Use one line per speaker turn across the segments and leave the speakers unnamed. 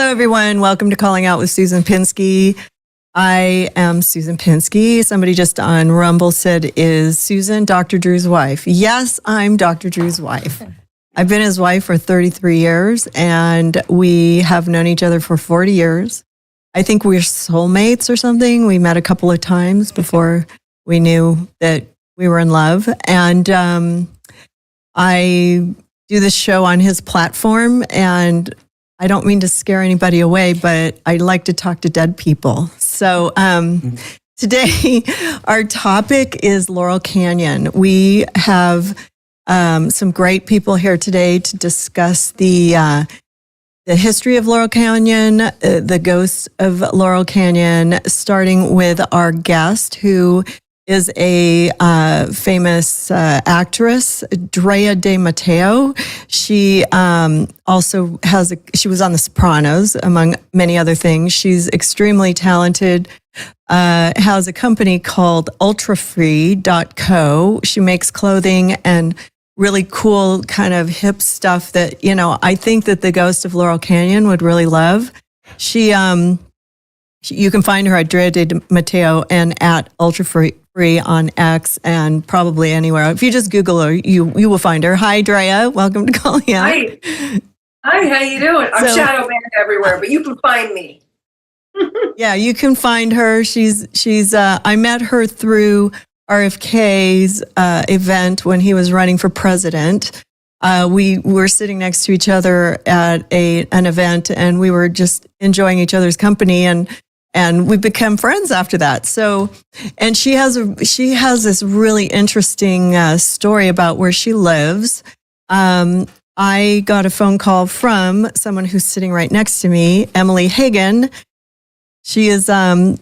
everyone. Welcome to Calling Out with Susan Pinsky. I am Susan Pinsky. Somebody just on Rumble said, is Susan Dr. Drew's wife? Yes, I'm Dr. Drew's wife. I've been his wife for 33 years, and we have known each other for 40 years. I think we're soulmates or something. We met a couple of times before we knew that we were in love. And I do this show on his platform, and I don't mean to scare anybody away, but I like to talk to dead people. So today, our topic is Laurel Canyon. We have some great people here today to discuss the history of Laurel Canyon, the ghosts of Laurel Canyon, starting with our guest, who is a famous actress, Drea de Matteo. She also she was on The Sopranos, among many other things. She's extremely talented, has a company called ultrafree.co. She makes clothing and really cool kind of hip stuff that, I think that the ghost of Laurel Canyon would really love. You can find her at Drea de Matteo and at ultrafree on X and probably anywhere. If you just Google her, you will find her. Hi, Drea. Welcome to Calling Out.
Hi, how you doing? I'm shadow banned everywhere, but you can find me.
Yeah, you can find her. She's. I met her through RFK's event when he was running for president. We were sitting next to each other at an event, and we were just enjoying each other's company, and we became friends after that. So, and she has this really interesting story about where she lives. I got a phone call from someone who's sitting right next to me, Emilie Hagen. She is known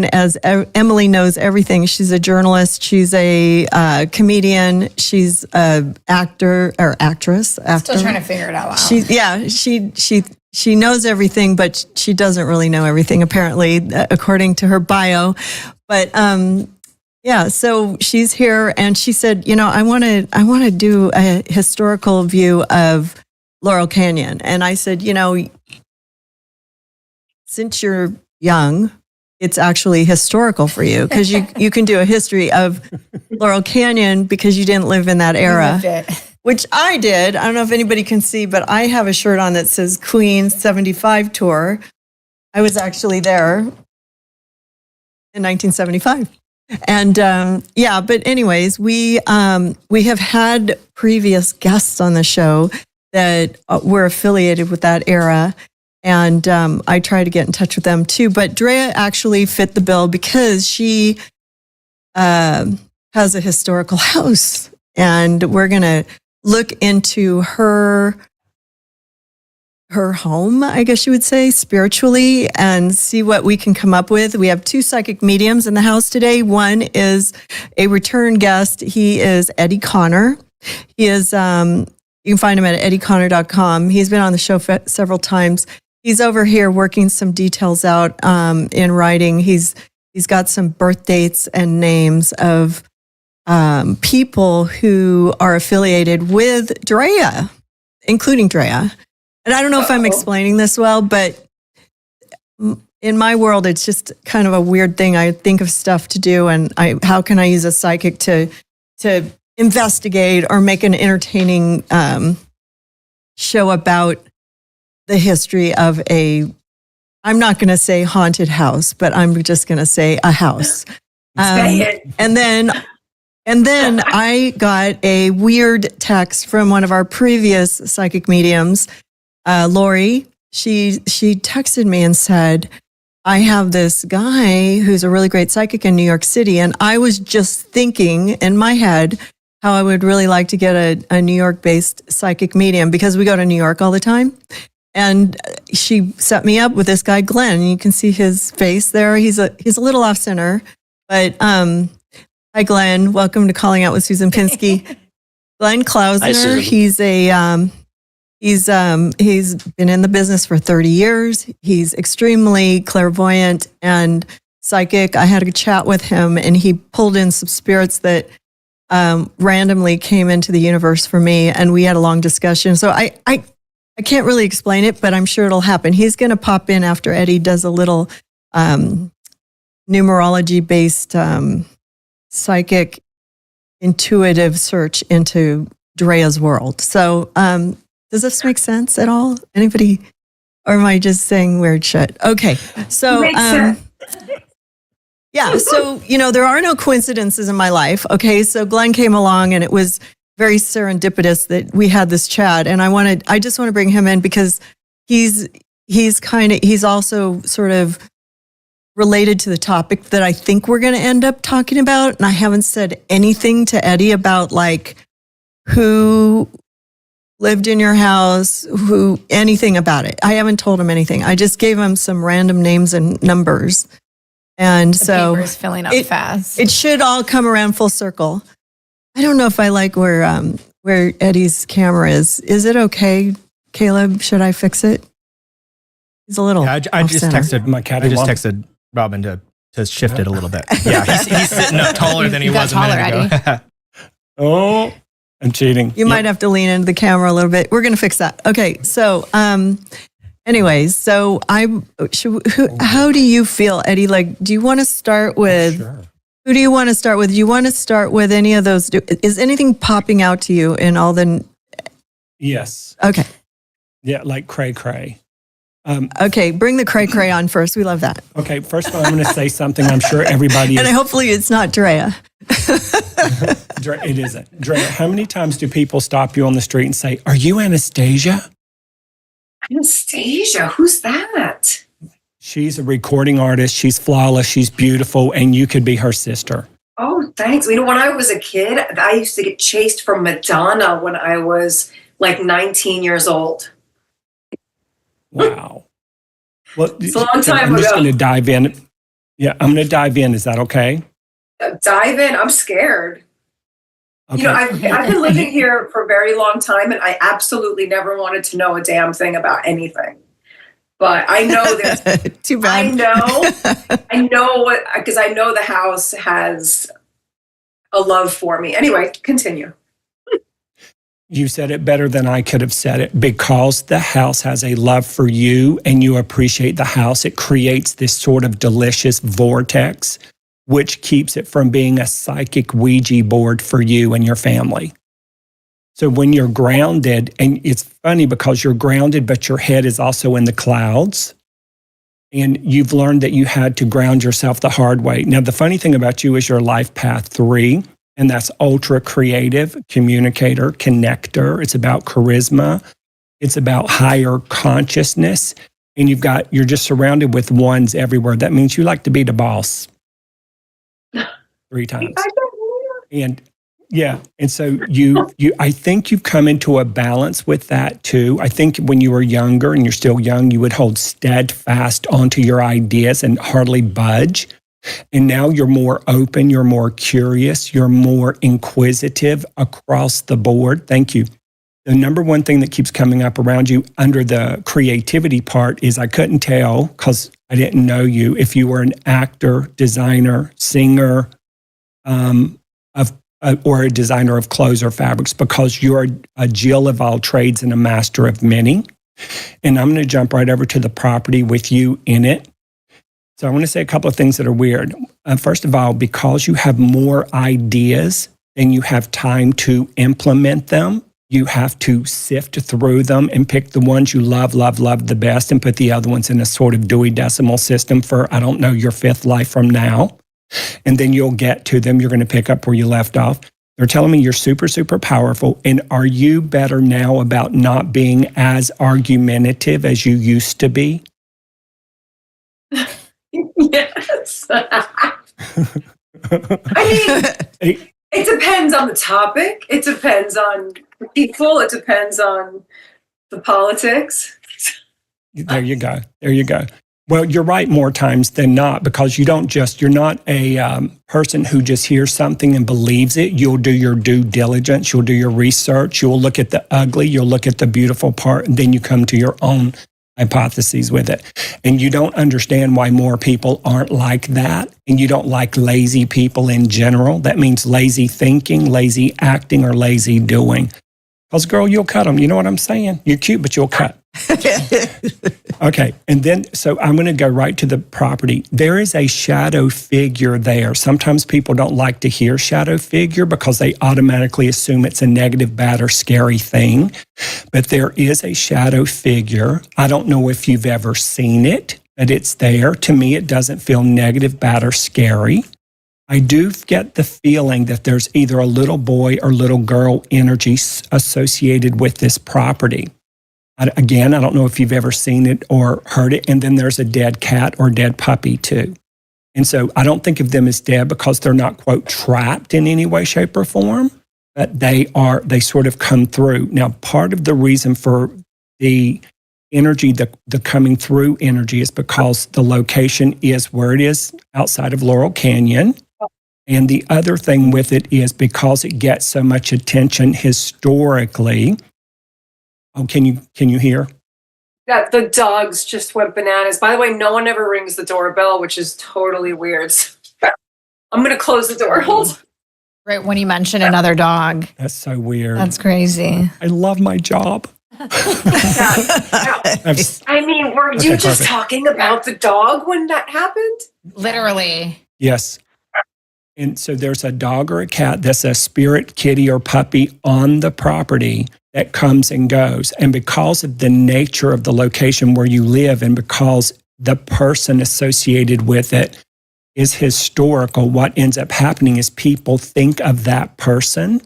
as Emilie Knows Everything. She's a journalist. She's a comedian. She's an actor or actress.
Still trying to figure it out.
She knows everything, but she doesn't really know everything, apparently, according to her bio. But so she's here, and she said, I want to do a historical view of Laurel Canyon. And I said, since you're young, it's actually historical for you, because you can do a history of Laurel Canyon because you didn't live in that era. Which I did. I don't know if anybody can see, but I have a shirt on that says Queen 75 Tour. I was actually there in 1975. And but anyways, we have had previous guests on the show that were affiliated with that era. And I try to get in touch with them too. But Drea actually fit the bill because she has a historical house. And we're going to look into her home, I guess you would say, spiritually, and see what we can come up with. We have two psychic mediums in the house today. One is a return guest. He is Eddie Connor. He is, you can find him at eddieconnor.com. He's been on the show several times. He's over here working some details out in writing. He's got some birth dates and names of people who are affiliated with Drea, including Drea. And I don't know if I'm explaining this well, but in my world, it's just kind of a weird thing. I think of stuff to do, and how can I use a psychic to investigate or make an entertaining show about the history of I'm not going to say haunted house, but I'm just going to say a house. And then I got a weird text from one of our previous psychic mediums, Lori. She texted me and said, I have this guy who's a really great psychic in New York City. And I was just thinking in my head how I would really like to get a New York-based psychic medium, because we go to New York all the time. And she set me up with this guy, Glenn. You can see his face there. He's a little off center, but hi, Glenn. Welcome to Calling Out with Susan Pinsky. Glenn Klausner. He's been in the business for 30 years. He's extremely clairvoyant and psychic. I had a chat with him, and he pulled in some spirits that randomly came into the universe for me, and we had a long discussion. So I I can't really explain it, but I'm sure it'll happen. He's going to pop in after Eddie does a little numerology-based psychic intuitive search into Drea's world. So does this make sense at all? Anybody? Or am I just saying weird shit? Okay. So yeah, so, there are no coincidences in my life. Okay. So Glenn came along and it was very serendipitous that we had this chat. And I just want to bring him in because he's also sort of related to the topic that I think we're going to end up talking about. And I haven't said anything to Eddie about like who lived in your house, anything about it. I haven't told him anything. I just gave him some random names and numbers. And
the
so
paper's filling up fast.
It should all come around full circle. I don't know if I like where Eddie's camera is. Is it okay, Kaleb? Should I fix it? He's a little.
Yeah, I just texted Robin to shift it a little bit. Yeah, he's sitting up taller than he was a minute ago.
Oh, I'm cheating.
You might have to lean into the camera a little bit. We're going to fix that. Okay. So, anyways, so how do you feel, Eddie? Like, do you want to start with, who do you want to start with? Do you want to start with any of those? Is anything popping out to you in all the?
Yes.
Okay.
Yeah. Like cray.
Okay. Bring the cray on first. We love that.
Okay. First of all, I'm going to say something I'm sure everybody is.
And hopefully it's not Drea.
It isn't. Drea, how many times do people stop you on the street and say, "Are you Anastasia?"
Anastasia? Who's that?
She's a recording artist. She's flawless. She's beautiful. And you could be her sister.
Oh, thanks. When I was a kid, I used to get chased from Madonna when I was like 19 years old.
Wow. Well,
it's a long time
I'm
ago.
just going to dive in. Yeah, I'm going to dive in. Is that okay?
Dive in. I'm scared.
Okay.
I've been living here for a very long time, and I absolutely never wanted to know a damn thing about anything. But I know there's.
Too bad.
I know because I know the house has a love for me. Anyway, continue.
You said it better than I could have said it. Because the house has a love for you and you appreciate the house, it creates this sort of delicious vortex, which keeps it from being a psychic Ouija board for you and your family. So when you're grounded, and it's funny because you're grounded, but your head is also in the clouds, and you've learned that you had to ground yourself the hard way. Now, the funny thing about you is your life path 3, and that's ultra creative, communicator, connector. It's about charisma. It's about higher consciousness. And you're just surrounded with ones everywhere. That means you like to be the boss 3 times. And yeah. And so I think you've come into a balance with that too. I think when you were younger and you're still young, you would hold steadfast onto your ideas and hardly budge. And now you're more open, you're more curious, you're more inquisitive across the board. Thank you. The number one thing that keeps coming up around you under the creativity part is I couldn't tell because I didn't know you if you were an actor, designer, singer, or a designer of clothes or fabrics, because you're a Jill of all trades and a master of many. And I'm going to jump right over to the property with you in it. So I want to say a couple of things that are weird. First of all, because you have more ideas than you have time to implement them, you have to sift through them and pick the ones you love the best and put the other ones in a sort of Dewey Decimal System for, I don't know, your 5th life from now. And then you'll get to them. You're going to pick up where you left off. They're telling me you're super, super powerful. And are you better now about not being as argumentative as you used to be?
Yes. I mean, it depends on the topic. It depends on the people. It depends on the politics.
There you go. Well, you're right more times than not, because you're not a person who just hears something and believes it. You'll do your due diligence. You'll do your research. You'll look at the ugly. You'll look at the beautiful part, and then you come to your own hypotheses with it. And you don't understand why more people aren't like that. And you don't like lazy people in general. That means lazy thinking, lazy acting, or lazy doing. Because, girl, you'll cut them. You know what I'm saying? You're cute, but you'll cut. Okay. And then, so I'm going to go right to the property. There is a shadow figure there. Sometimes people don't like to hear shadow figure because they automatically assume it's a negative, bad, or scary thing. But there is a shadow figure. I don't know if you've ever seen it, but it's there. To me, it doesn't feel negative, bad, or scary. I do get the feeling that there's either a little boy or little girl energy associated with this property. Again, I don't know if you've ever seen it or heard it. And then there's a dead cat or dead puppy too. And so I don't think of them as dead because they're not, quote, trapped in any way, shape, or form, but they sort of come through. Now, part of the reason for the energy, the coming through energy, is because the location is where it is outside of Laurel Canyon. And the other thing with it is because it gets so much attention historically. Oh, can you hear?
That the dogs just went bananas. By the way, no one ever rings the doorbell, which is totally weird. I'm going to close the door. Hold.
Right when you mention another dog.
That's so weird.
That's crazy.
I love my job.
I mean, were you just talking about the dog when that happened?
Literally.
Yes. And so there's a dog or a cat that's a spirit kitty or puppy on the property that comes and goes. And because of the nature of the location where you live and because the person associated with it is historical, what ends up happening is people think of that person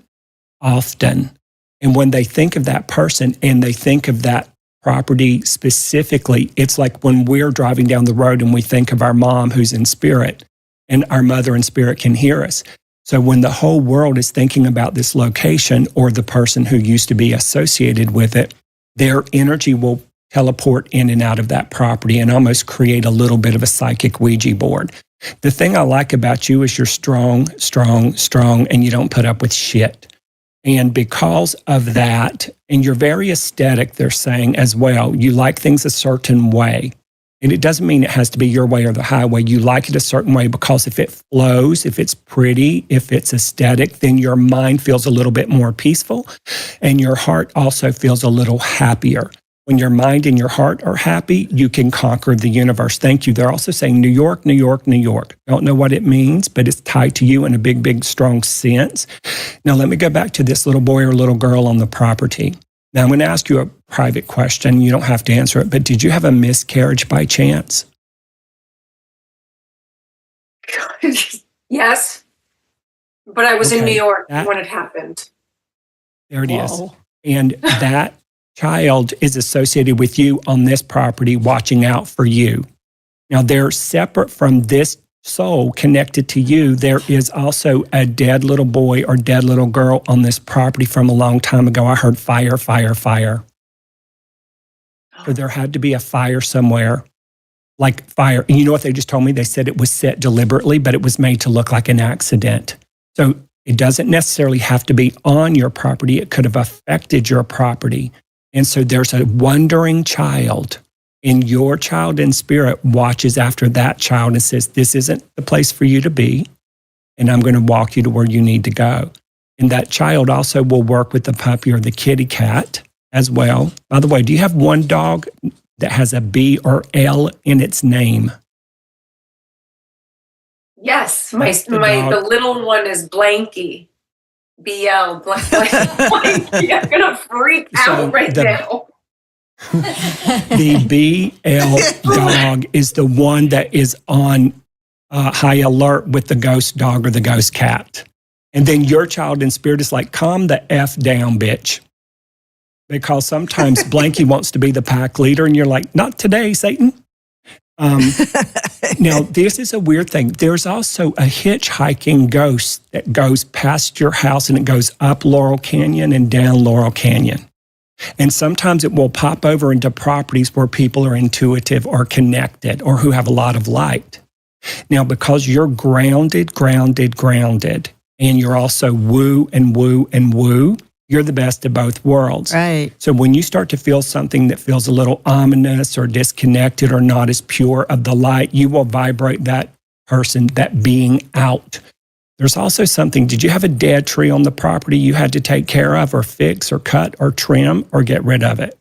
often. And when they think of that person and they think of that property specifically, it's like when we're driving down the road and we think of our mom who's in spirit, and our mother in spirit can hear us. So when the whole world is thinking about this location or the person who used to be associated with it, their energy will teleport in and out of that property and almost create a little bit of a psychic Ouija board. The thing I like about you is you're strong, and you don't put up with shit. And because of that, and you're very aesthetic, they're saying as well, you like things a certain way. And it doesn't mean it has to be your way or the highway. You like it a certain way because if it flows, if it's pretty, if it's aesthetic, then your mind feels a little bit more peaceful and your heart also feels a little happier. When your mind and your heart are happy, you can conquer the universe. Thank you. They're also saying New York, New York, New York. Don't know what it means, but it's tied to you in a big, big, strong sense. Now, let me go back to this little boy or little girl on the property. Now, I'm going to ask you a private question. You don't have to answer it, but did you have a miscarriage by chance?
Yes, but I was in New York when it happened.
There it is. And that child is associated with you on this property, watching out for you. Now, they're separate from this soul connected to you. There is also a dead little boy or dead little girl on this property from a long time ago. I heard fire, fire, fire. So there had to be a fire somewhere, like fire. And you know what they just told me? They said it was set deliberately, but it was made to look like an accident. So it doesn't necessarily have to be on your property. It could have affected your property. And so there's a wandering child, and your child in spirit watches after that child and says, this isn't the place for you to be, and I'm going to walk you to where you need to go. And that child also will work with the puppy or the kitty cat as well. By the way, do you have one dog that has a B or L in its name?
Yes, the little one is Blanky. BL, Blanky. I'm going to freak out right now.
The BL dog is the one that is on high alert with the ghost dog or the ghost cat. And then your child in spirit is like, calm the F down, bitch. Because sometimes Blanky wants to be the pack leader and you're like, not today, Satan. Now, this is a weird thing. There's also a hitchhiking ghost that goes past your house and it goes up Laurel Canyon and down Laurel Canyon. And sometimes it will pop over into properties where people are intuitive or connected or who have a lot of light. Now, because you're grounded, and you're also woo and woo and woo, you're the best of both worlds.
Right.
So when you start to feel something that feels a little ominous or disconnected or not as pure of the light, you will vibrate that person, that being out. There's also something, did you have a dead tree on the property you had to take care of or fix or cut or trim or get rid of it?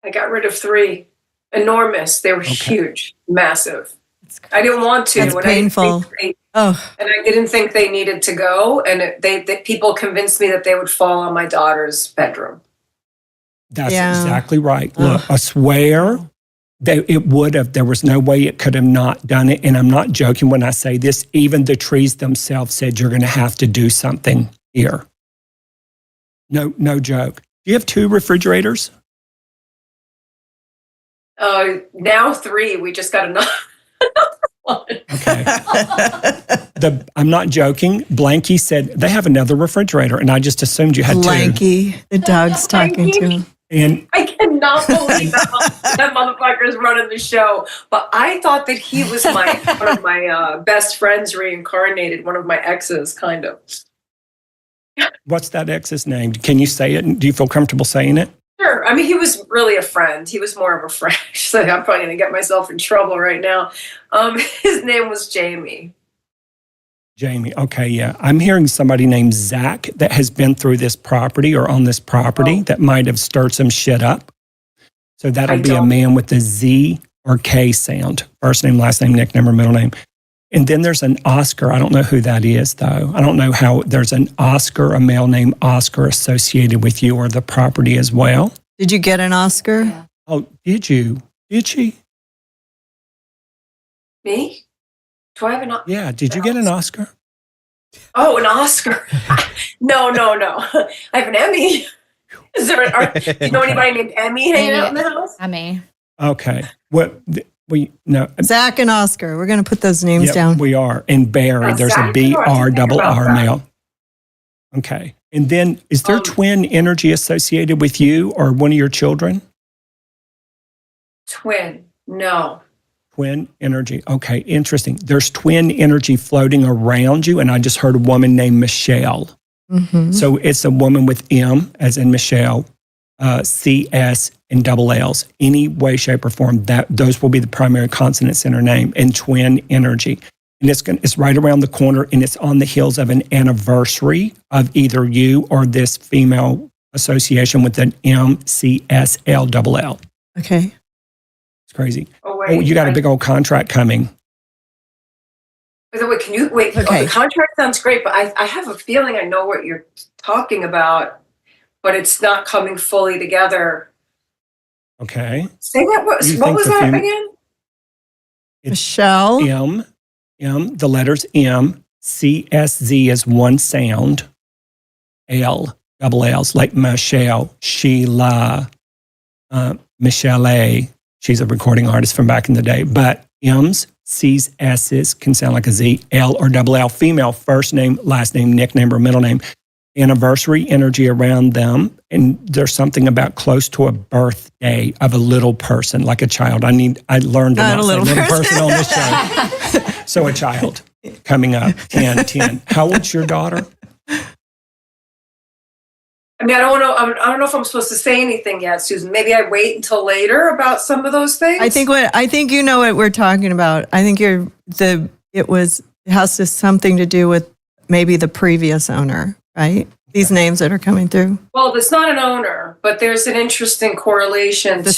I got rid of 3. Enormous. They were huge, massive. I didn't want to.
That's painful.
And I didn't think they needed to go. And people convinced me that they would fall on my daughter's bedroom.
That's exactly right. Look, I swear it would have. There was no way it could have not done it. And I'm not joking when I say this. Even the trees themselves said, you're going to have to do something here. No joke. Do you have 2 refrigerators?
Now 3. We just got another one.
Okay. I'm not joking. Blanky said they have another refrigerator, and I just assumed you had 2.
Blanky, the dog's talking to him.
And
I cannot believe that motherfucker's running the show. But I thought that he was one of my best friends reincarnated, one of my exes, kind of.
What's that ex's name? Can you say it? Do you feel comfortable saying it?
Sure. I mean, he was really a friend. He was more of a friend. So I'm probably going to get myself in trouble right now. His name was Jamie.
Jamie. Okay, yeah. I'm hearing somebody named Zach that has been through this property or on this property that might have stirred some shit up. So that'll be a man with a Z or K sound. First name, last name, nickname, or middle name. And then there's an Oscar. I don't know who that is, though. I don't know how there's an Oscar, a male named Oscar associated with you or the property as well.
Did you get an Oscar?
Yeah.
Oh, did you? Did she?
Me? Do I have an Oscar?
Yeah, did you get an Oscar?
Oh, an Oscar. No. I have an Emmy. Is there you know anybody named Emmy hanging out in the house?
Emmy.
Okay. No.
Zach and Oscar. We're going to put those names down.
We are. And Barry, there's a BR male. Okay. And then is there twin energy associated with you or one of your children?
Twin. No.
Twin energy. Okay, interesting. There's twin energy floating around you, and I just heard a woman named Michelle.
Mm-hmm.
So it's a woman with M, as in Michelle, CS, and double L's. Any way, shape, or form, those will be the primary consonants in her name, and twin energy. And it's right around the corner, and it's on the heels of an anniversary of either you or this female association with an MCSL double L.
Okay.
It's crazy.
Oh, wait.
You got a big old contract coming.
Wait, can you wait?
Okay.
The contract sounds great, but I have a feeling I know what you're talking about, but it's not coming fully together.
Okay.
Say that. What was that again?
Michelle.
M, the letters M, CSZ is one sound, L, double L's, like Michelle, Sheila, Michelle. She's a recording artist from back in the day. But M's, C's, S's can sound like a Z, L, or double L, female, first name, last name, nickname, or middle name. Anniversary energy around them. And there's something about close to a birthday of a little person, like a child. I learned to not say little person on this show. So a child coming up, 10. How old's your daughter?
I mean, I don't know if I'm supposed to say anything yet, Susan. Maybe I wait until later about some of those things.
I think you know what we're talking about. I think it has something to do with maybe the previous owner, right? These names that are coming through.
Well, it's not an owner, but there's an interesting correlation to
the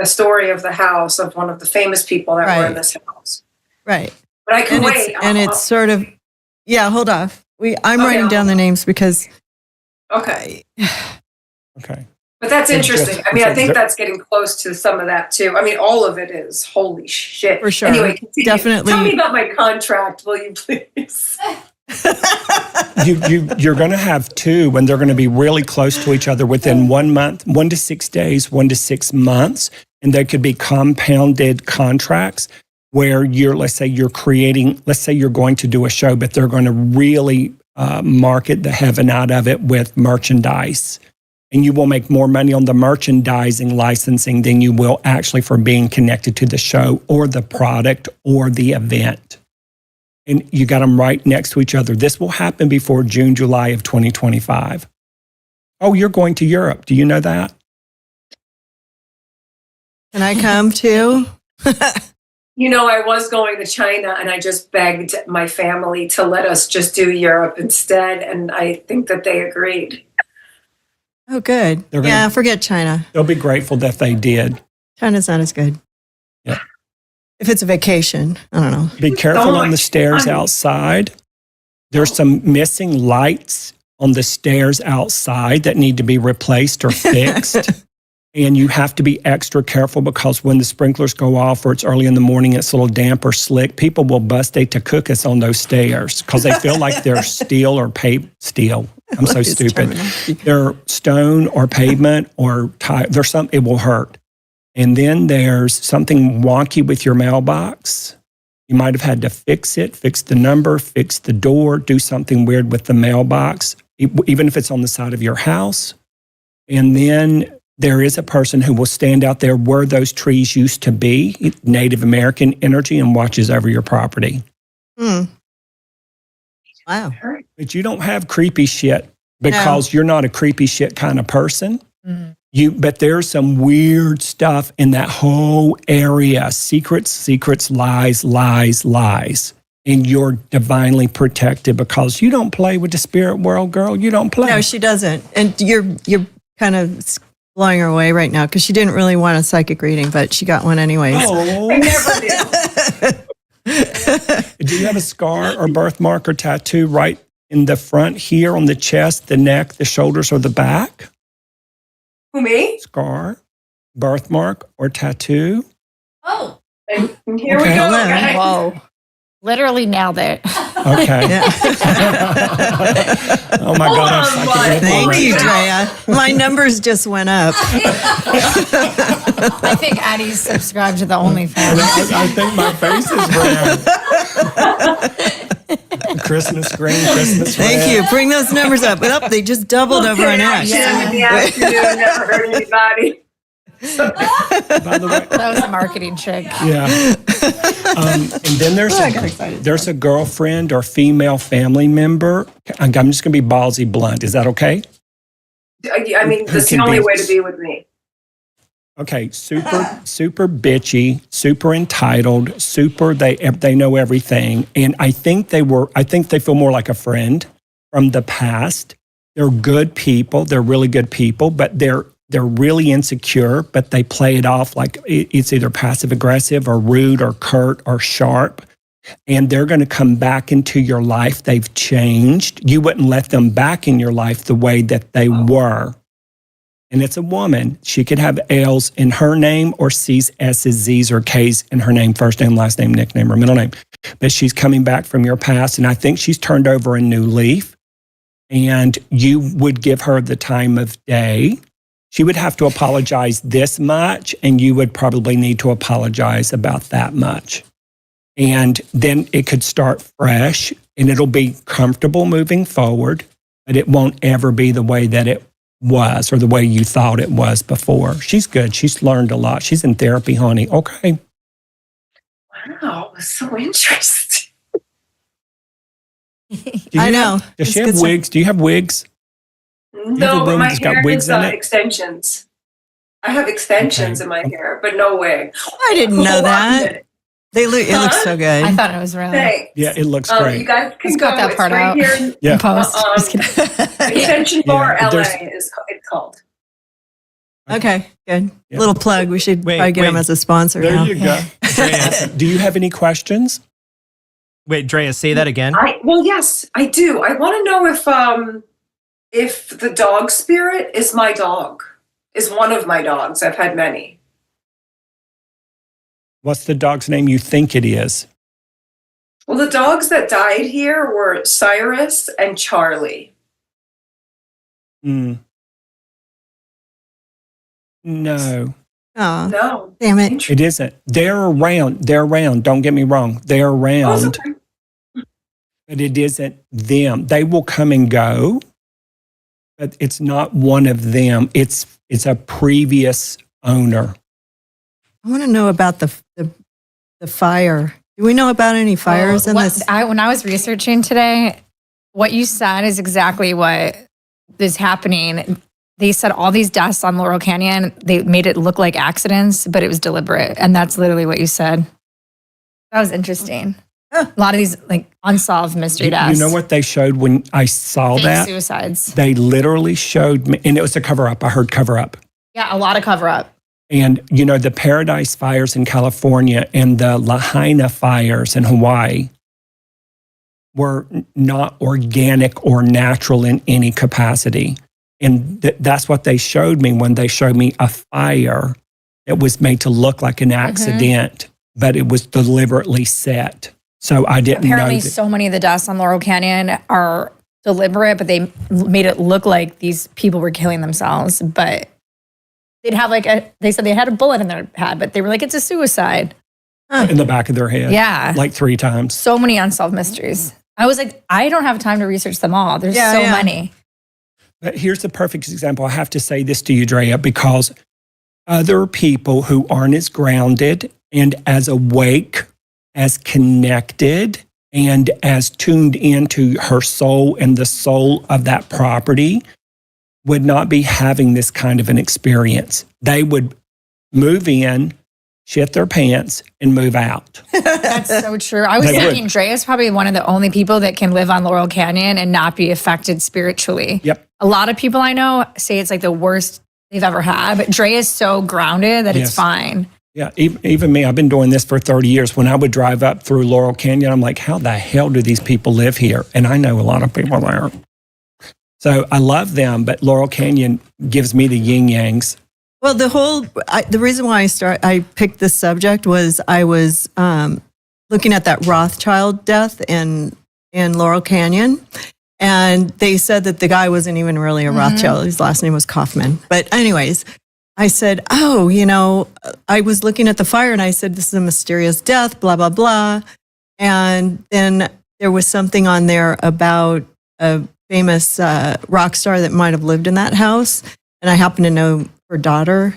story of the house of one of the famous people that were in this house.
Right.
But I can wait.
It's sort of, hold off. I'm writing down the names because.
Okay.
Okay.
But that's interesting. I think that's getting close to some of that too. I mean, all of it is. Holy shit.
For sure.
Anyway, continue.
Definitely.
Tell me about my contract, will you please?
You're going to have 2 when they're going to be really close to each other within 1 month, 1 to 6 days, 1 to 6 months. And they could be compounded contracts where let's say you're going to do a show, but they're going to really market the heaven out of it with merchandise. And you will make more money on the merchandising licensing than you will actually for being connected to the show or the product or the event. And you got them right next to each other. This will happen before June, July of 2025. Oh, you're going to Europe. Do you know that?
Can I come too?
I was going to China and I just begged my family to let us just do Europe instead. And I think that they agreed.
Oh, good. Forget China.
They'll be grateful that they did.
China's not as good.
Yeah.
If it's a vacation, I don't know.
Be careful on the stairs outside. There's some missing lights on the stairs outside that need to be replaced or fixed. And you have to be extra careful because when the sprinklers go off or it's early in the morning, it's a little damp or slick, people will bust a tacookus on those stairs because they feel like they're steel or steel. I'm so stupid. They're stone or pavement or there's something, it will hurt. And then there's something wonky with your mailbox. You might have had to fix it, fix the number, fix the door, do something weird with the mailbox, even if it's on the side of your house. And then there is a person who will stand out there where those trees used to be, Native American energy, and watches over your property.
Wow.
But you don't have creepy shit because you're not a creepy shit kind of person. But there's some weird stuff in that whole area. Secrets, lies. And you're divinely protected because you don't play with the spirit world, girl. You don't play.
No, she doesn't. And you're kind of blowing her away right now because she didn't really want a psychic reading, but she got one anyways.
Oh.
I never did.
Do you have a scar or birthmark or tattoo right in the front here on the chest, the neck, the shoulders, or the back?
Who, me?
Scar, birthmark, or tattoo?
Oh. And here we
Okay.
go, guys.
Whoa. Literally nailed it.
Okay. Oh my
Hold
God.
on,
I'm
bud.
psychic
Thank
right
you,
now.
Drea. My numbers just went up.
I think Addie's subscribed to the OnlyFans.
I think my face is red. Christmas green, Christmas red.
Thank you. Bring those numbers up. They just doubled over an X.
In the afternoon, never hurt anybody.
By the way,
That was a marketing trick.
yeah. And then there's a girlfriend or female family member. I'm just going to be ballsy blunt. Is that okay?
I mean, that's the only way to be with me.
Okay, super bitchy, super entitled, they know everything. And I think they feel more like a friend from the past. They're good people. They're really good people, but they're really insecure, but they play it off like it's either passive aggressive or rude or curt or sharp. And they're going to come back into your life. They've changed. You wouldn't let them back in your life the way that they were. And it's a woman. She could have L's in her name or C's, S's, Z's, or K's in her name, first name, last name, nickname, or middle name. But she's coming back from your past. And I think she's turned over a new leaf. And you would give her the time of day. She would have to apologize this much, and you would probably need to apologize about that much. And then it could start fresh, and it'll be comfortable moving forward, but it won't ever be the way that it was or the way you thought it was before. She's good. She's learned a lot. She's in therapy, honey. Okay.
Wow, so interesting.
I know.
Does she have wigs? Do you have wigs?
No, but my
that's got
hair
wigs
is
in it?
extensions. I have extensions in my hair, but no wig.
I didn't know that. It looks so good.
I thought it was really.
Thanks.
Yeah, it looks
You
great.
guys can
Let's
go
cut that
It's
part
right
out.
here in
Yeah.
Post. Just kidding.
Extension Bar
Yeah,
LA
there's-
is it's called.
Okay, good.
Yeah.
Little plug. We should probably get them as a sponsor
There
now.
you go.
Drea,
Do you have any questions?
wait, Drea, say that again.
Well, yes, I do. I want to know if the dog spirit is my dog, is one of my dogs. I've had many.
What's the dog's name you think it is?
Well, the dogs that died here were Cyrus and Charlie.
No.
Oh,
No.
damn it.
It isn't. They're around. Don't get me wrong. They're
Oh,
around,
okay.
but it isn't them. They will come and go, but it's not one of them. It's a previous owner.
I want to know about the fire. Do we know about any fires in this?
When I was researching today, what you said is exactly what is happening. They said all these deaths on Laurel Canyon, they made it look like accidents, but it was deliberate. And that's literally what you said. That was interesting. A lot of these like unsolved mystery deaths.
You know what they showed when I saw
Fake
that?
suicides.
They literally showed me, and it was a cover up. I heard cover up.
Yeah, a lot of cover up.
And, you know, the Paradise fires in California and the Lahaina fires in Hawaii were not organic or natural in any capacity. And that's what they showed me when they showed me a fire that was made to look like an accident, but it was deliberately set. So I didn't
Apparently,
know.
so many of the deaths on Laurel Canyon are deliberate, but they made it look like these people were killing themselves. But they'd have they said they had a bullet in their head, but they were like, it's a suicide.
In the back of their head.
Yeah.
Like 3 times.
So many unsolved mysteries. I was like, I don't have time to research them all. There's so many.
But here's the perfect example. I have to say this to you, Drea, because other people who aren't as grounded and as awake, as connected, and as tuned into her soul and the soul of that property would not be having this kind of an experience. They would move in, shit their pants, and move out.
That's so true. I was
They
thinking
would.
Drea is probably one of the only people that can live on Laurel Canyon and not be affected spiritually.
Yep.
A lot of people I know say it's like the worst they've ever had, but Drea is so grounded that
Yes.
it's fine.
Yeah, even me, I've been doing this for 30 years. When I would drive up through Laurel Canyon, I'm like, how the hell do these people live here? And I know a lot of people there. So I love them, but Laurel Canyon gives me the yin-yangs.
Well, the reason why I picked this subject was I was looking at that Rothschild death in Laurel Canyon. And they said that the guy wasn't even really a Rothschild. His last name was Kaufman. But anyways, I said, I was looking at the fire and I said, this is a mysterious death, blah, blah, blah. And then there was something on there about a famous rock star that might have lived in that house. And I happen to know her daughter.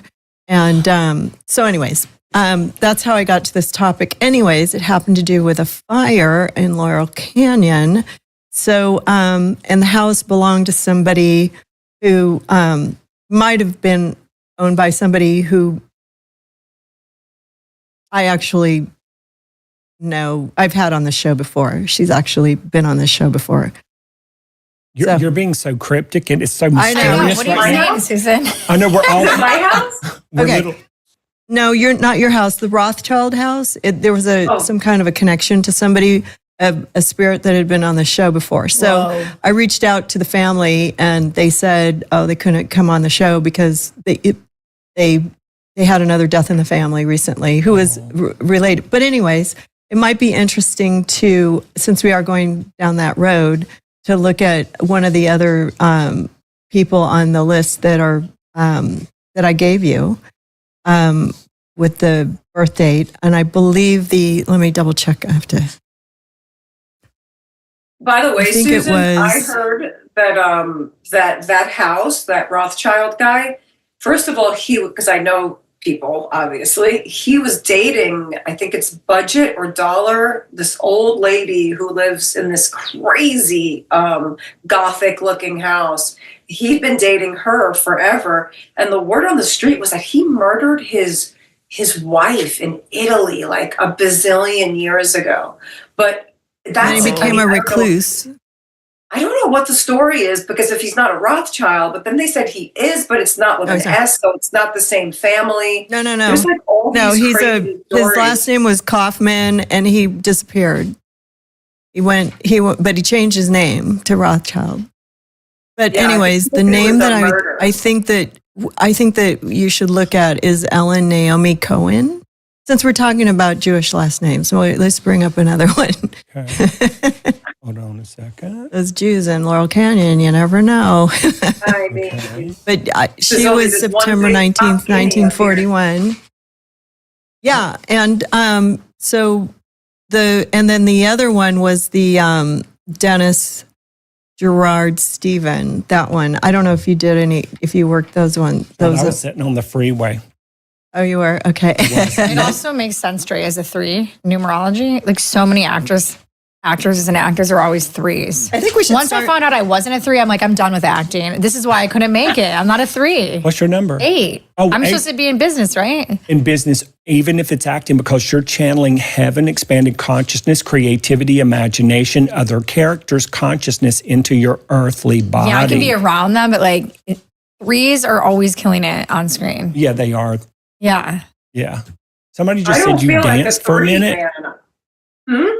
And so anyways, that's how I got to this topic. Anyways, it happened to do with a fire in Laurel Canyon. So, and the house belonged to somebody who might have been owned by somebody who I actually know I've had on the show before. She's actually been on this show before.
You're being so cryptic and it's so
I know.
mysterious
What are you
right now.
saying, Susan?
I know we're all
My house?
we're
Okay.
little-
No, you're not your house. The Rothschild house. There was some kind of a connection to somebody, a spirit that had been on the show before. So
Whoa.
I reached out to the family, and they said, "Oh, they couldn't come on the show because they had another death in the family recently who was related." But anyways, it might be interesting to, since we are going down that road, to look at one of the other people on the list that are that I gave you. With the birth date, and I believe let me double check. I have to.
By the way,
I think
Susan,
it
I
was-
heard that that house, that Rothschild guy, first of all, because I know people, obviously, he was dating, I think it's Budget or Dollar, this old lady who lives in this crazy Gothic looking house. He'd been dating her forever. And the word on the street was that he murdered his wife in Italy like a bazillion years ago. But that's
And he became a recluse.
I don't know what the story is, because if he's not a Rothschild, but then they said he is, but it's not with an
sorry.
S, so it's not the same family.
No.
There's like all
No,
these
his
crazy
last
stories.
name was Kaufman, and he disappeared. But he changed his name to Rothschild. But
Yeah,
anyways,
I
the
think it
name
was
that
a murder.
I think that you should look at is Ellen Naomi Cohen. Since we're talking about Jewish last names, so let's bring up another one.
Okay. Hold on a second.
Those Jews in Laurel Canyon, you never know.
I mean,
Okay.
But she
only
was
this one
September
big
19th,
top guinea up here.
1941. Yeah, and and then the other one was the Dennis Gerard Stephen. That one. I don't know if you worked those ones.
I
Those.
was sitting on the freeway.
Oh, you were? Okay.
It also makes sense, Drea, as a 3 numerology. Like so many actors actors and actors are always 3s.
I think we should
Once I found out I wasn't a 3, I'm like, I'm done with acting. This is why I couldn't make it. I'm not a 3.
What's your number?
8.
Oh,
I'm
8.
supposed to be in business, right?
In business, even if it's acting, because you're channeling heaven, expanded consciousness, creativity, imagination, other characters' consciousness into your earthly body.
Yeah, I can be around them, but like 3s are always killing it on screen.
Yeah, they are.
Yeah.
Yeah. Somebody
I
just
don't
said you
feel like a
danced for a
3
minute.
man.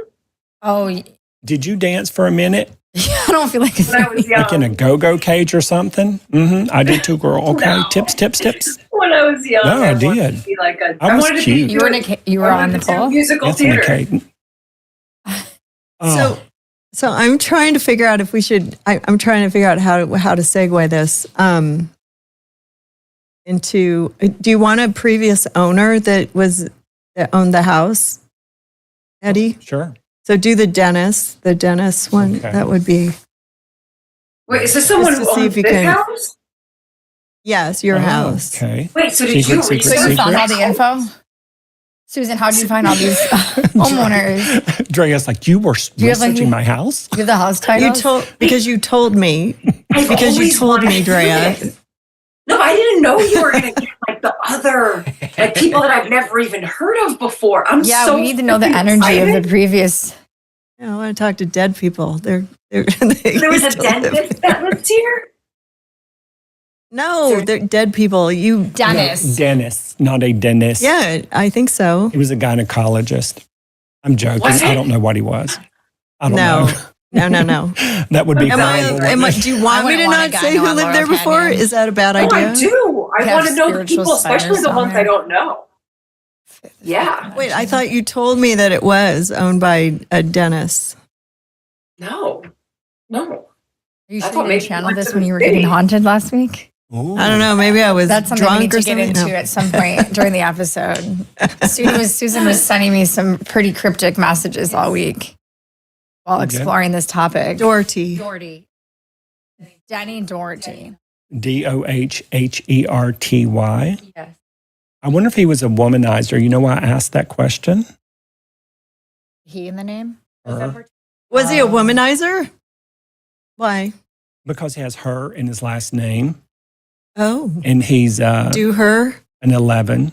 Oh,
Did you dance for a minute?
I don't feel like
When I was young.
Like in a go-go cage or something? I did too, girl. Okay.
No.
Tips.
When I was young,
No, I
wanted
did.
to be like a.
I was
wanted
cute.
To
you were you were on the pole.
Musical
That's in a
theater.
cage. Oh,
So I'm trying to figure out if we should. I'm trying to figure out how to segue this into. Do you want a previous owner that owned the house, Eddie?
sure.
So do the dentist one.
Okay.
That would be
Wait, is this someone
Just to
who
see
owns
if you
this
can-
house?
yes, your
Oh,
house.
Okay.
Wait, so did
Secret,
you
secret,
research?
So you found all
secret.
the info? Susan, how did you find all these homeowners?
Drea's like, you were
you have, like,
researching my house?
You have the house
You
titles?
because you told me
I've
because you
always
told
wanted
me,
to do
Drea.
this. No, I didn't know you were going to get like the other like people that I've never even heard of before. I'm
Yeah,
so
we need to know the
freaking
energy of
excited.
the previous.
I want to talk to dead people. They
There was a
used to live
dentist
there.
that lived here.
No, they're dead people. You
Dennis.
Dennis, not a dentist.
Yeah, I think so.
He was a gynecologist. I'm joking.
Was he?
I don't know what he was. I don't
No.
know.
No.
That would be
Am I,
horrible.
do you want
I
me to
wouldn't want a
not
guy
say
who
who
on
lived there
Laurel
before?
Canyon.
Is that a bad
Oh,
idea?
I do. I
Have
want to know the
spiritual
people, especially
spiders
the
on
ones
there.
I don't know. Yeah.
Wait, I thought you told me that it was owned by a dentist.
No.
Are you
I
sure
thought
you
maybe
didn't channel
you went
this
to
when
the
you were
city.
getting haunted last week?
Ooh.
I don't know. Maybe I was
That's something we need
drunk
to
or
get
something.
into
No.
at some point during the episode. Susan was sending me some pretty cryptic messages all week while
Okay.
exploring this topic.
Doherty.
Doherty. Denny Doherty.
Dohherty.
Yes.
I wonder if he was a womanizer. You know why I asked that question?
He in the name?
Her.
Was he a womanizer? Why?
Because he has her in his last name.
Oh,
And he's
do her.
an 11.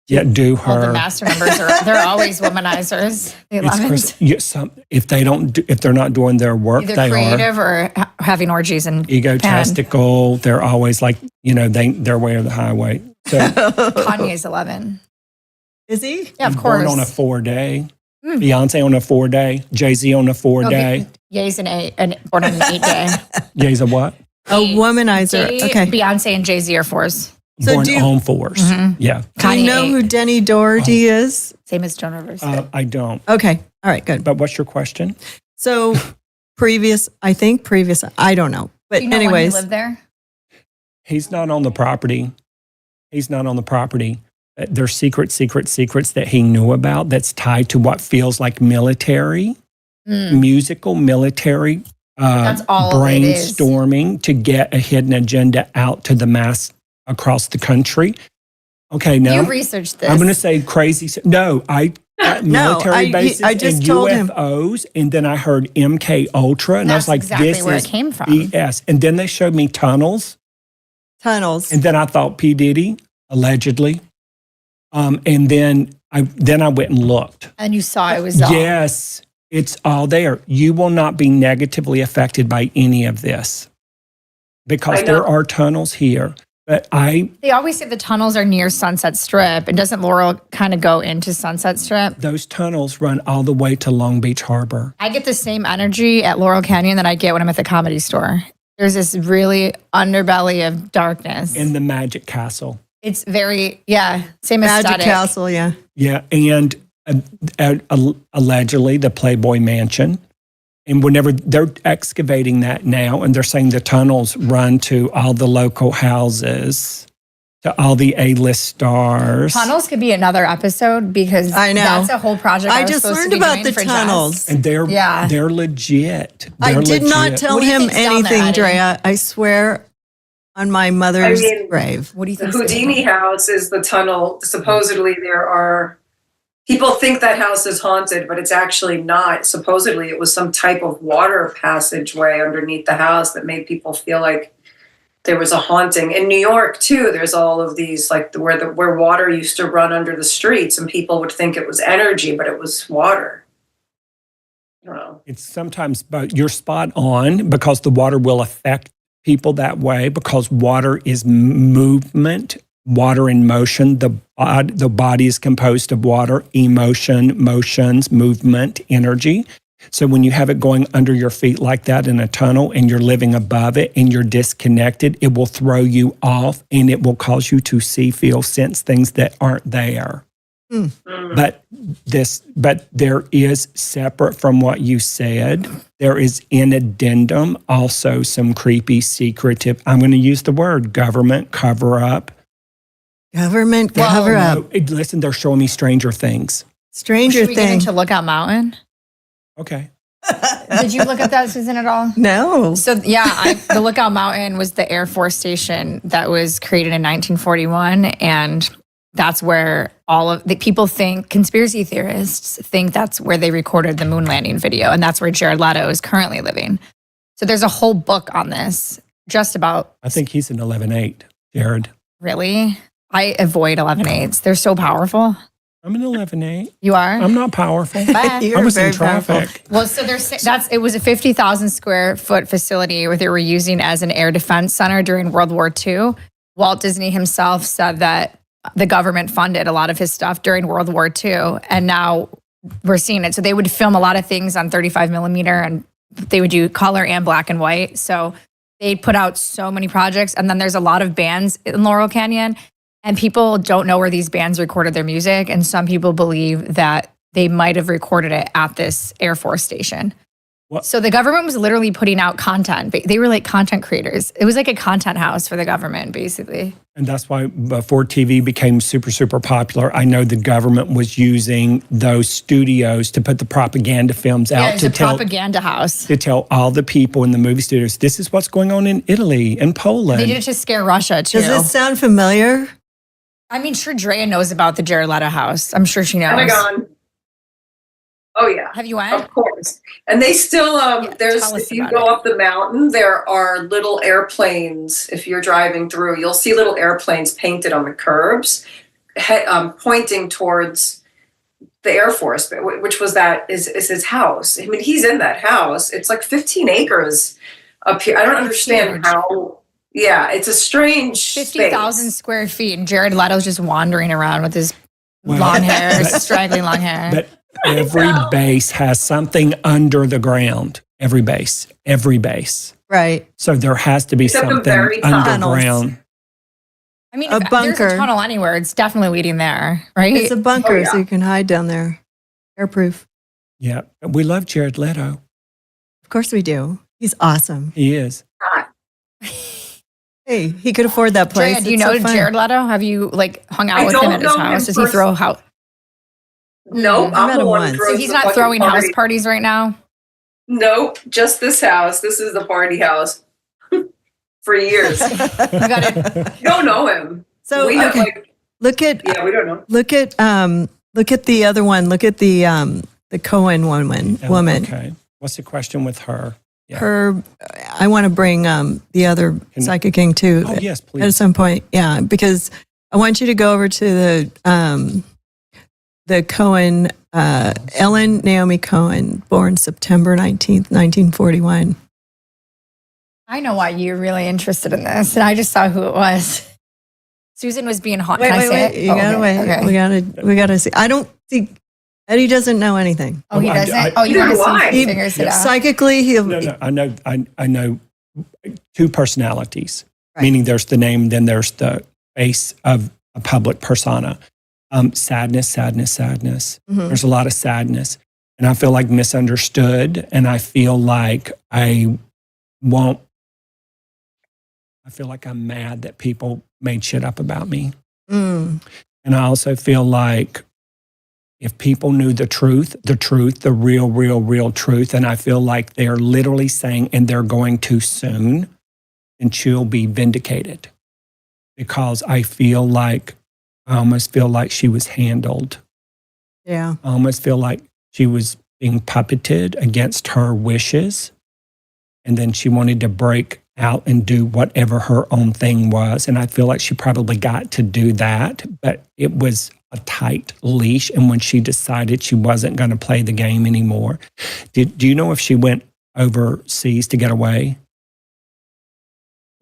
Yeah, do
Well, the
her.
master numbers they're always womanizers. The
It's
11s.
if they're not doing their work,
Either
they are
creative or having orgies and
egotistical. They're always like, their way or the highway. So
Kanye's 11.
Is he?
Yeah, of
born
course.
on a 4-day.
Mm.
Beyonce on a 4-day. Jay-Z on a 4-day.
Ye's an 8 and born on an 8-day.
Ye's a what?
A womanizer. Okay.
Beyonce and Jay-Z are 4s.
So
born
do you-
on 4s.
Mhm.
Yeah.
Do you
Kanye
know
8.
who Denny Doherty is?
Same as Joan Rivers.
I don't.
Okay. All right. Good.
But what's your question?
So previous. I don't know. But
Do you know when he
anyways,
lived there?
He's not on the property. There's secrets that he knew about that's tied to what feels like military, musical, military
That's all it is.
brainstorming to get a hidden agenda out to the mass across the country. Okay, now
You researched this.
I'm going to say crazy. No, military bases
I just
and
told him.
UFOs, and then I heard MK Ultra, and I was
That's
like,
exactly
"This
where
is
it came from.
BS." And then they showed me tunnels.
tunnels.
And then I thought P. Diddy, allegedly. And then I went and looked.
And you saw it was all.
Yes, it's all there. You will not be negatively affected by any of this because
I know.
there are tunnels here. But
They always say the tunnels are near Sunset Strip. And doesn't Laurel kind of go into Sunset Strip?
those tunnels run all the way to Long Beach Harbor.
I get the same energy at Laurel Canyon that I get when I'm at the Comedy Store. There's this really underbelly of darkness.
In the Magic Castle.
It's very, same
Magic
aesthetic.
Castle. Yeah.
Yeah, and allegedly the Playboy Mansion. And whenever they're excavating that now, and they're saying the tunnels run to all the local houses, to all the A-list stars.
Tunnels could be another episode because
I know.
that's a whole project.
I
was
just
supposed to
learned
be
about
doing
the
for Jess.
tunnels.
And they're legit.
I
They're
did not
legit.
tell
What do you
him
think's down there,
anything,
Eddie?
Drea. I swear on my mother's grave.
What do you
The
think?
Houdini house is the tunnel. Supposedly there are people think that house is haunted, but it's actually not. Supposedly, it was some type of water passageway underneath the house that made people feel like there was a haunting. In New York, too, there's all of these, like where water used to run under the streets, and people would think it was energy, but it was water. I don't know.
It's sometimes, but you're spot on, because the water will affect people that way, because water is movement, water in motion. The body is composed of water, emotion, motions, movement, energy. So when you have it going under your feet like that in a tunnel and you're living above it and you're disconnected, it will throw you off and it will cause you to see, feel, sense things that aren't there. But there is, separate from what you said, there is in addendum also some creepy, secretive, I'm going to use the word government cover-up.
Government cover-up.
No, listen, they're showing me Stranger Things.
Stranger
Should we get
Things.
into Lookout Mountain?
Okay.
Did you look at that, Susan, at all?
No.
So yeah, the Lookout Mountain was the Air Force station that was created in 1941, and that's where all of the people think, conspiracy theorists think that's where they recorded the moon landing video, and that's where Jared Leto is currently living. So there's a whole book on this, just about.
I think he's an 11-8, Jared.
Really? I avoid 11-8s. They're so powerful.
I'm an 11-8.
You are?
I'm not powerful.
Bye.
You're
I was
very
in traffic.
Well, so it was a 50,000 square foot facility where they were using as an air defense center during World War II. Walt Disney himself said that the government funded a lot of his stuff during World War II, and now we're seeing it. So they would film a lot of things on 35 millimeter, and they would do color and black and white. So they put out so many projects, and then there's a lot of bands in Laurel Canyon. And people don't know where these bands recorded their music. And some people believe that they might have recorded it at this Air Force station.
What?
So the government was literally putting out content. They were like content creators. It was like a content house for the government, basically.
And that's why before TV became super, super popular, I know the government was using those studios to put the propaganda films out
It's a propaganda house.
to tell all the people in the movie studios, this is what's going on in Italy and Poland.
They did it to scare Russia, too.
Does this sound familiar?
I mean, sure, Drea knows about the Jared Leto house. I'm sure she knows.
Oh my God. Oh yeah.
Have you went?
Of course. And they still, there's,
tell us
if you
about
go
it.
up the mountain, there are little airplanes. If you're driving through, you'll see little airplanes painted on the curbs, pointing towards the Air Force, which was is his house. I mean, he's in that house. It's like 15 acres up here. I don't understand
huge.
how. Yeah, it's a strange
50,000 square feet, and Jared Leto's just wandering around with his
Well,
long hair, straggly long hair.
But every base has something under the ground. Every base.
Right.
So there has to be
Except the
something
very top.
underground.
I mean,
A
if there's
bunker.
a tunnel anywhere, it's definitely leading there, right?
It's a bunker,
Oh, yeah.
so you can hide down there. Airproof.
Yeah. We love Jared Leto.
Of course we do. He's awesome.
He is.
Hey, he could afford that place.
Drea, do you
It's
know
so fun.
Jared Leto? Have you like hung out
I
with him
don't
at his
know him
house? Does he
personally.
throw house?
Nope,
I met
I'm the
him
one
once.
who
So
throws
he's
the
not
fucking
throwing house
party.
parties right now.
Nope, just this house. This is the party house for years.
We got it.
You don't know him.
So
we have
okay, look at
we don't know.
look at the other one. Look at the Cohen woman.
Okay. What's the question with her? Yeah.
Her, I want to bring the other psychic king too.
Oh, yes,
At
please.
some point, yeah, because I want you to go over to the Cohen, Ellen Naomi Cohen, born September 19th, 1941.
I know why you're really interested in this, and I just saw who it was. Susan was being hot.
Wait,
Can I say it?
you gotta wait.
Okay.
We gotta see. I don't think Eddie doesn't know anything.
Oh, he
I-
doesn't.
I-
Oh, you want to
Neither do
see if
I.
he figures it out?
Psychically, he'll.
No. I know two personalities,
Right.
meaning there's the name, then there's the face of a public persona. Sadness.
Mhm.
There's a lot of sadness. And I feel like misunderstood. And I feel like I feel like I'm mad that people made shit up about me.
Mm.
And I also feel like if people knew the truth, the real truth, and I feel like they're literally saying, and they're going too soon, and she'll be vindicated. Because I almost feel like she was handled
Yeah.
I almost feel like she was being puppeted against her wishes. And then she wanted to break out and do whatever her own thing was. And I feel like she probably got to do that, but it was a tight leash. And when she decided she wasn't going to play the game anymore, do you know if she went overseas to get away?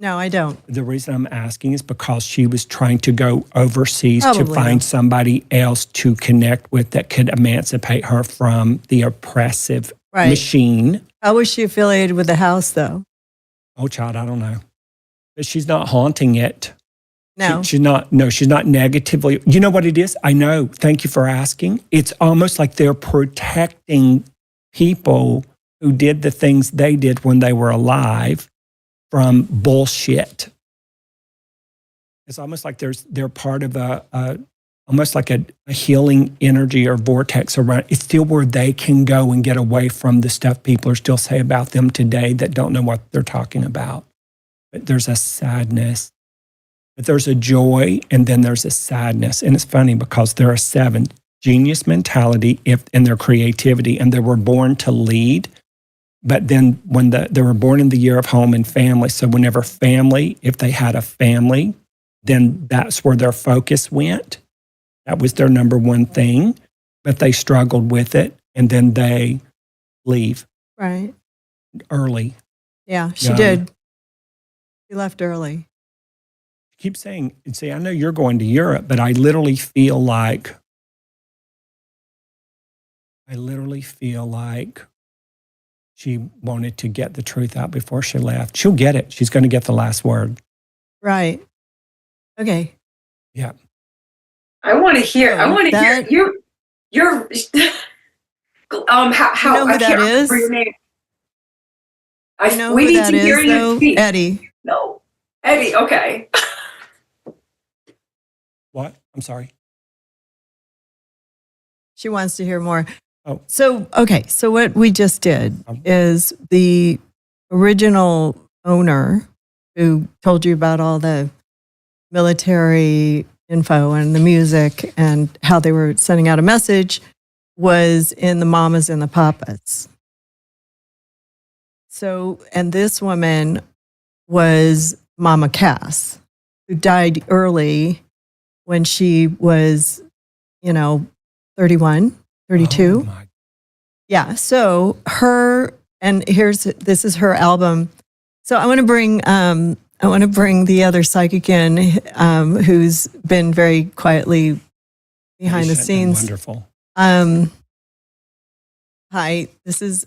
No, I don't.
The reason I'm asking is because she was trying to go overseas
Probably
to find
not.
somebody else to connect with that could emancipate her from the oppressive
Right.
machine.
How was she affiliated with the house, though?
Oh, child, I don't know. But she's not haunting it.
No.
She's not negatively. You know what it is? I know. Thank you for asking. It's almost like they're protecting people who did the things they did when they were alive from bullshit. It's almost like they're part of almost like a healing energy or vortex around. It's still where they can go and get away from the stuff people are still saying about them today that don't know what they're talking about. But there's a sadness, but there's a joy, and then there's a sadness. And it's funny because there are 7 genius mentality in their creativity, and they were born to lead. But then when they were born in the year of home and family, so whenever family, if they had a family, then that's where their focus went. That was their number one thing, but they struggled with it, and then they leave
Right.
early.
Yeah, she
Yeah.
did. She left early.
Keep saying, see, I know you're going to Europe, but I literally feel like she wanted to get the truth out before she left. She'll get it. She's going to get the last word.
Right. Okay.
Yeah.
I want to hear. I want to hear your. How
You know who
I
that
can't
is?
remember your name.
You know
we
who
need
that
to hear
is,
you
though?
speak.
Eddie.
No, Eddie. Okay.
What? I'm sorry.
She wants to hear more.
Oh.
So what we just did is the original owner who told you about all the military info and the music and how they were sending out a message was in the Mamas and the Papas. So, and this woman was Mama Cass, who died early when she was, 31, 32.
Oh, my.
Yeah. So this is her album. So I want to bring the other psychic in, who's been very quietly behind the
Patient and
scenes.
Wonderful.
Hi, this is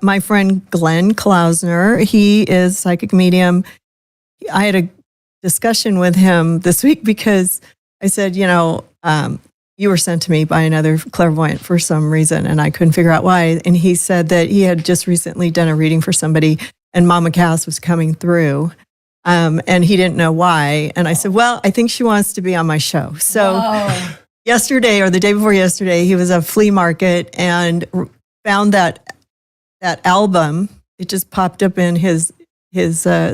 my friend Glenn Klausner. He is psychic medium. I had a discussion with him this week because I said, you were sent to me by another clairvoyant for some reason, and I couldn't figure out why. And he said that he had just recently done a reading for somebody, and Mama Cass was coming through, and he didn't know why. And I said, well, I think she wants to be on my show. So yesterday or the day before yesterday, he was at a flea market and found that album. It just popped up in his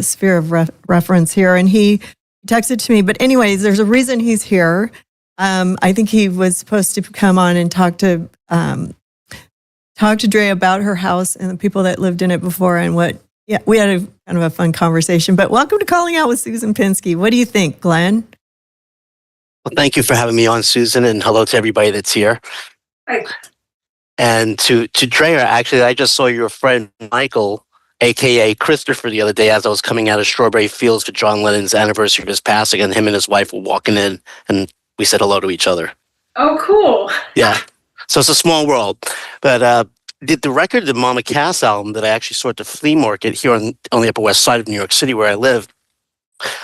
sphere of reference here, and he texted to me. But anyways, there's a reason he's here. I think he was supposed to come on and talk to Drea about her house and the people that lived in it before and we had a kind of a fun conversation. But welcome to Calling Out with Susan Pinsky. What do you think, Glenn?
Well, thank you for having me on, Susan, and hello to everybody that's here.
Hi.
And to Drea, actually, I just saw your friend Michael, a.k.a. Christopher, the other day as I was coming out of Strawberry Fields for John Lennon's anniversary of his passing, and him and his wife were walking in, and we said hello to each other.
Oh, cool.
Yeah. So it's a small world. But the record, the Mama Cass album that I actually saw at the flea market here on the Upper West Side of New York City where I live,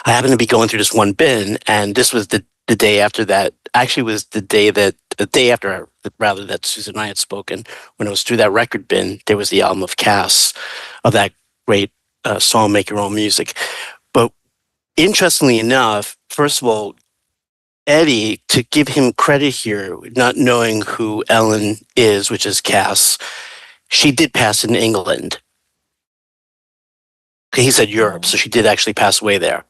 I happened to be going through this one bin, and this was the day after that. Actually, was the day after that Susan and I had spoken. When I was through that record bin, there was the album of Cass, of that great song, Make Your Own Music. But interestingly enough, first of all, Eddie, to give him credit here, not knowing who Ellen is, which is Cass, she did pass in England. Okay, he said Europe, so she did actually pass away there.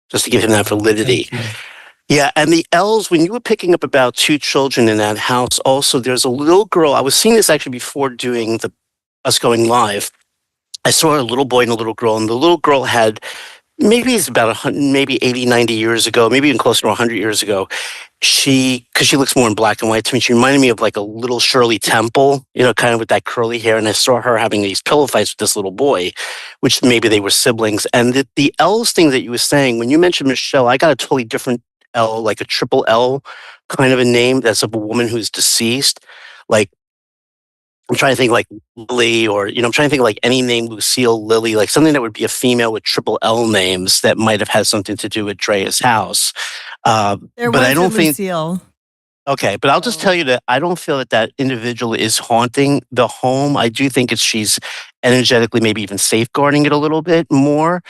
Just to give him that validity. Yeah, and the elves, when you were picking up about 2 children in that house, also there's a little girl. I was seeing this actually before doing us going live. I saw a little boy and a little girl, and the little girl had, maybe it's about 100, maybe 80, 90 years ago, maybe even closer to 100 years ago. Because she looks more in black and white to me, she reminded me of like a little Shirley Temple, kind of with that curly hair. And I saw her having these pillow fights with this little boy, which maybe they were siblings. And the L's thing that you were saying, when you mentioned Michelle, I got a totally different L, like a triple L kind of a name that's of a woman who's deceased. Like, I'm trying to think like Lily, or, I'm trying to think like any name, Lucille, Lily, like something that would be a female with triple L names that might have had something to do with Drea's house.
There
but
was
I don't think.
Lucille.
Okay, but I'll just tell you that I don't feel that individual is haunting the home. I do think she's energetically maybe even safeguarding it a little bit more.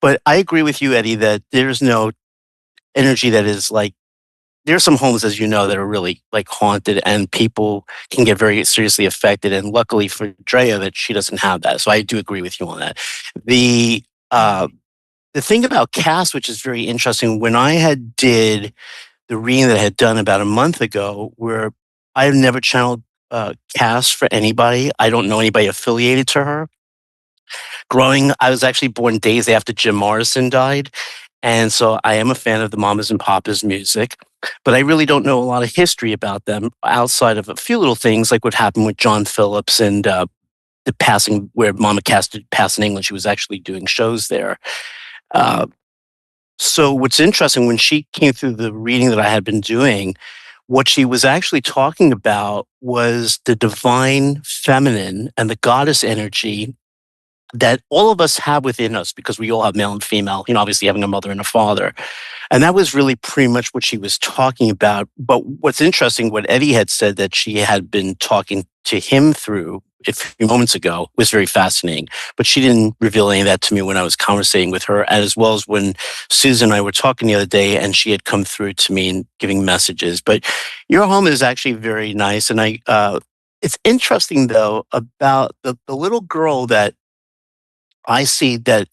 But I agree with you, Eddie, that there's no energy that is like, there's some homes, as you know, that are really like haunted, and people can get very seriously affected. And luckily for Drea, that she doesn't have that. So I do agree with you on that. The thing about Cass, which is very interesting, when I had did the reading that I had done about a month ago, where I've never channeled Cass for anybody. I don't know anybody affiliated to her. I was actually born days after Jim Morrison died. And so I am a fan of the Mamas and Papas music, but I really don't know a lot of history about them outside of a few little things like what happened with John Phillips and the passing, where Mama Cass did pass in England. She was actually doing shows there. So what's interesting, when she came through the reading that I had been doing, what she was actually talking about was the divine feminine and the goddess energy that all of us have within us, because we all have male and female, obviously having a mother and a father. And that was really pretty much what she was talking about. But what's interesting, what Eddie had said that she had been talking to him through a few moments ago was very fascinating. But she didn't reveal any of that to me when I was conversating with her, as well as when Susan and I were talking the other day and she had come through to me and giving messages. But your home is actually very nice. And it's interesting, though, about the little girl that I see that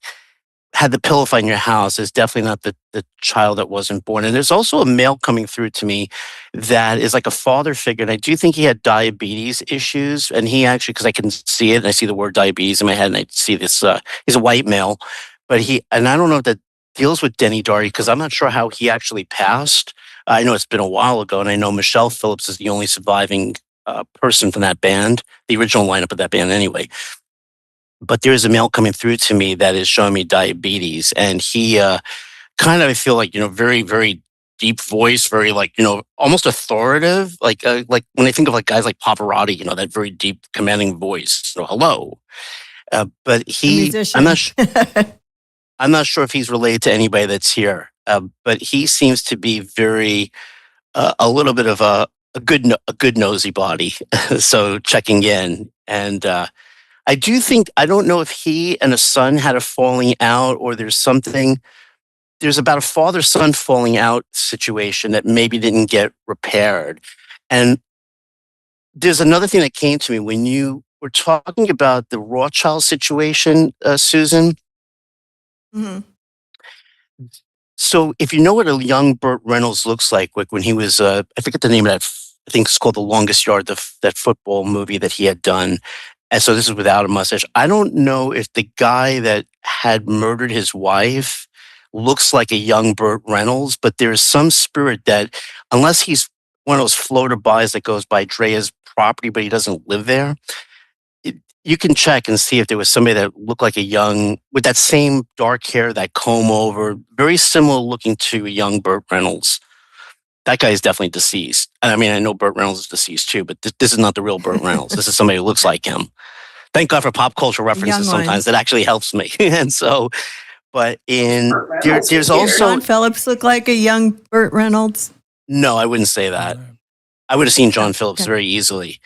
had the pillow fight in your house is definitely not the child that wasn't born. And there's also a male coming through to me that is like a father figure. And I do think he had diabetes issues. And he actually, because I can see it, and I see the word diabetes in my head, and I see this, he's a white male, but and I don't know if that deals with Denny Doherty, because I'm not sure how he actually passed. I know it's been a while ago, and I know Michelle Phillips is the only surviving person from that band, the original lineup of that band anyway. But there's a male coming through to me that is showing me diabetes, and he kind of, I feel like, very, very deep voice, very like, almost authoritative. Like when I think of like guys like Pavarotti, that very deep, commanding voice. Hello. But I'm not sure if he's related to anybody that's here. But he seems to be very, a little bit of a good nosy body. So checking in. And I do think, I don't know if he and a son had a falling out, or there's about a father-son falling out situation that maybe didn't get repaired. And there's another thing that came to me when you were talking about the Rothschild situation, Susan.
Mm-hmm.
So if you know what a young Burt Reynolds looks like when he was, I forget the name of that, I think it's called The Longest Yard, that football movie that he had done. And so this is without a mustache. I don't know if the guy that had murdered his wife looks like a young Burt Reynolds, but there's some spirit that, unless he's one of those floater bys that goes by Drea's property, but he doesn't live there, you can check and see if there was somebody that looked like a young, with that same dark hair, that comb over, very similar looking to a young Burt Reynolds. That guy is definitely deceased. I mean, I know Burt Reynolds is deceased too, but this is not the real Burt Reynolds. This is somebody who looks like him. Thank God for pop culture references sometimes. That actually helps me. And so, but there's also...
John Phillips look like a young Burt Reynolds?
No, I wouldn't say that. I would have seen John Phillips very easily.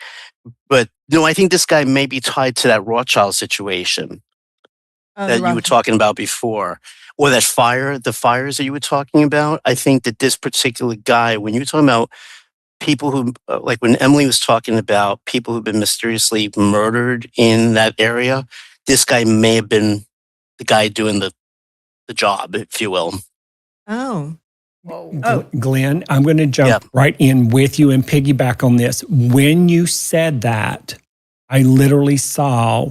But no, I think this guy may be tied to that Rothschild situation that you were talking about before. Or the fires that you were talking about. I think that this particular guy, when you were talking about people who, like when Emilie was talking about people who've been mysteriously murdered in that area, this guy may have been the guy doing the job, if you will.
Oh,
Whoa.
Glenn, I'm going to jump right in with you and piggyback on this. When you said that, I literally saw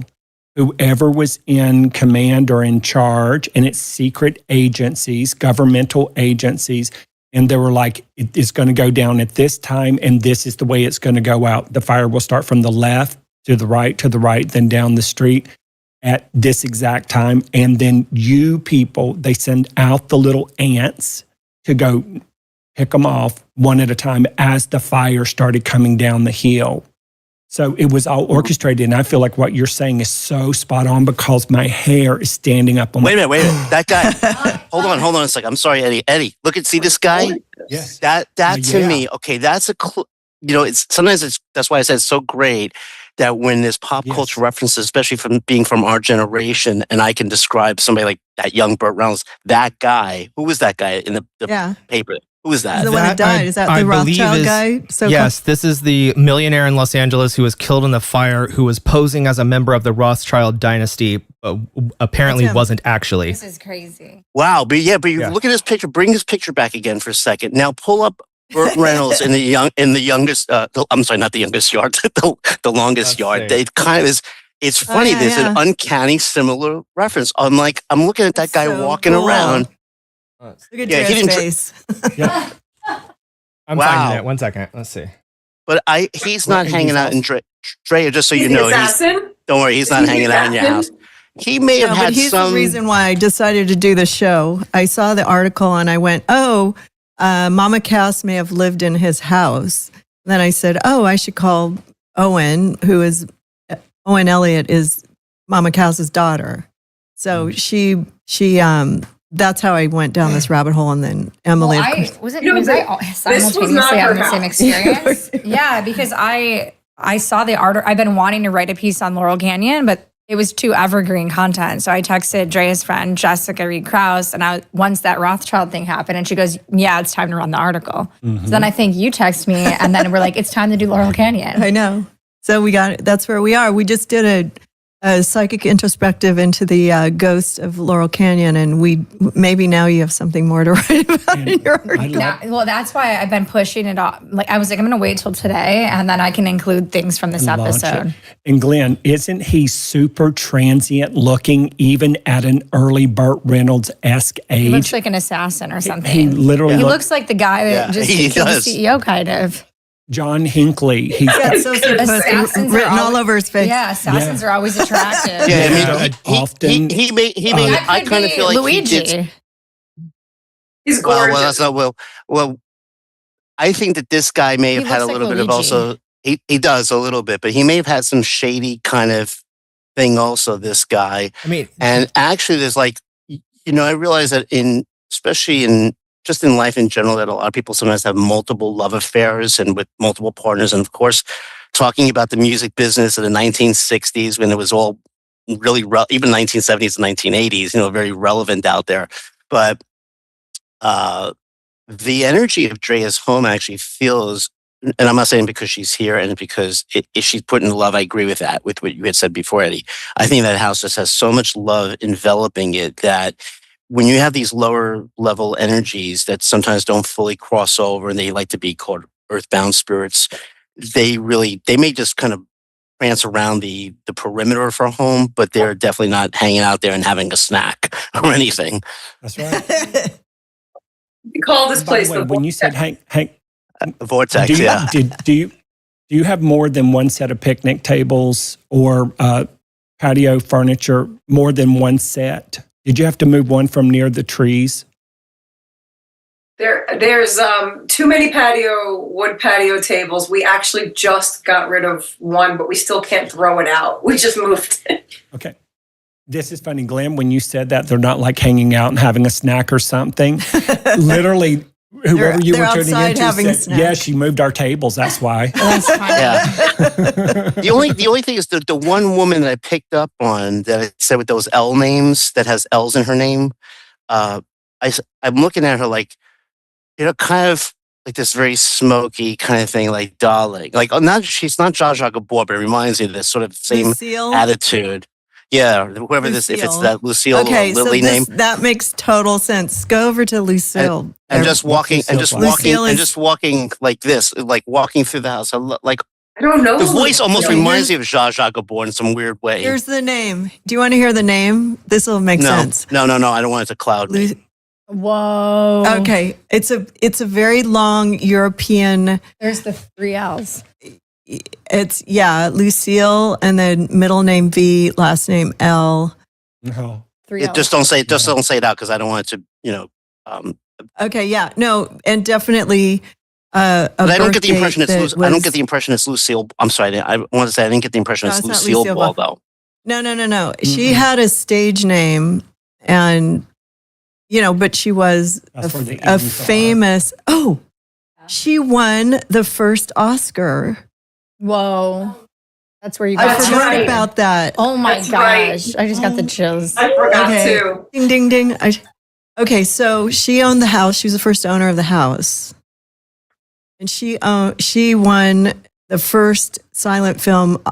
whoever was in command or in charge, and it's secret agencies, governmental agencies, and they were like, it's going to go down at this time, and this is the way it's going to go out. The fire will start from the left to the right, then down the street at this exact time. And then you people, they send out the little ants to go pick them off one at a time as the fire started coming down the hill. So it was all orchestrated. And I feel like what you're saying is so spot on because my hair is standing up on
Wait a minute. That guy, hold on a second. I'm sorry, Eddie. Eddie, see this guy?
Yes.
That to me, okay, that's a clue. That's why I said it's so great that when there's pop culture references, especially from our generation, and I can describe somebody like that young Burt Reynolds, that guy, who was that guy in the paper? Who was that?
The one that died. Is that the Rothschild guy?
Yes, this is the millionaire in Los Angeles who was killed in the fire, who was posing as a member of the Rothschild dynasty, but apparently wasn't actually.
This is crazy.
Wow, but you look at this picture. Bring this picture back again for a second. Now pull up Burt Reynolds in the youngest. I'm sorry, not the youngest yard. the longest yard. It kind of is. It's funny. There's an uncanny similar reference. I'm looking at that guy walking around.
Look at Drea's face.
I'm finding it. 1 second. Let's see.
But he's not hanging out in Drea, just so you know. Don't worry, he's not hanging out in your house. He may have had
he's
some.
The reason why I decided to do the show. I saw the article and I went, Mama Cass may have lived in his house. Then I said, I should call Owen, Owen Elliott is Mama Cass's daughter. So she that's how I went down this rabbit hole. And then Emilie.
Was I simultaneously having the same experience? Yeah, because I saw the art. I've been wanting to write a piece on Laurel Canyon, but it was too evergreen content. So I texted Drea's friend, Jessica Reed Krause, and once that Rothschild thing happened, and she goes, yeah, it's time to run the article. Mm-hmm. So then I think you text me, and then we're like, it's time to do Laurel Canyon.
I know. So that's where we are. We just did a psychic introspective into the ghost of Laurel Canyon, and maybe now you have something more to write about in your article.
Well, that's why I've been pushing it off. I was like, I'm going to wait till today, and then I can include things from this episode.
And Glenn, isn't he super transient looking, even at an early Burt Reynolds-esque age?
He looks like an assassin or something.
He literally
looks like the guy that just killed the CEO, kind of.
John Hinckley. He's got
assassins written all over his face.
Yeah, assassins are always attractive.
Often.
He may. I kind of feel like
Luigi.
He's gorgeous.
Well, I think that this guy may have had a little bit of also. He does a little bit, but he may have had some shady kind of thing also. This guy. And actually, there's I realize that especially in life in general, that a lot of people sometimes have multiple love affairs and with multiple partners. And of course, talking about the music business in the 1960s when it was all really, even 1970s and 1980s, very relevant out there. But the energy of Drea's home actually feels, and I'm not saying because she's here and because if she's put in love, I agree with that, with what you had said before, Eddie. I think that house just has so much love enveloping it that when you have these lower level energies that sometimes don't fully cross over and they like to be called earthbound spirits, they may just kind of prance around the perimeter of her home, but they're definitely not hanging out there and having a snack or anything.
That's right.
We call this place the
when you said Hank,
vortex.
Do you have more than one set of picnic tables or patio furniture? More than one set? Did you have to move one from near the trees?
There's too many wood patio tables. We actually just got rid of one, but we still can't throw it out. We just moved it. Okay.
This is funny, Glenn, when you said that they're not like hanging out and having a snack or something. Literally, whoever you were tuning into said, yeah, she moved our tables. That's why.
That's fine.
Yeah. The only thing is the one woman that I picked up on that I said with those L names that has L's in her name. I'm looking at her like, kind of like this very smoky kind of thing, like darling. Like, she's not Zsa Zsa Gabor, but it reminds me of this sort of same attitude. Yeah, whoever this, if it's
Lucille.
that Lucille
Okay, so
Lily name.
that makes total sense. Go over to Lucille.
And just walking,
Lucille is-
and just walking like this, like walking through the house. Like
I don't know.
the voice almost
Yeah.
reminds me of Zsa Zsa Gabor in some weird way.
Here's the name. Do you want to hear the name? This will make sense.
No. I don't want it to cloud me.
Whoa.
Okay, it's a very long European.
There's the 3 L's.
It's Lucille, and then middle name V, last name L.
No.
3 L's.
Just don't say it out because I don't want it to,
Okay, yeah, no, and definitely.
But I don't get the impression it's
that
I don't get the impression it's Lucille. I'm sorry. I want to say I didn't get the impression
No,
it's
it's not
Lucille
Lucille
Ball
Ball.
though.
No. She had a stage name, and but she was
That's where the
a
M's are.
famous. Oh, she won the first Oscar.
Whoa. That's where you
I
got
forgot
right.
about that.
Oh my
That's
gosh.
right.
I just got the chills.
I forgot
Okay.
to.
Ding, ding, ding. Okay, so she owned the house. She was the first owner of the house, and she won the first silent film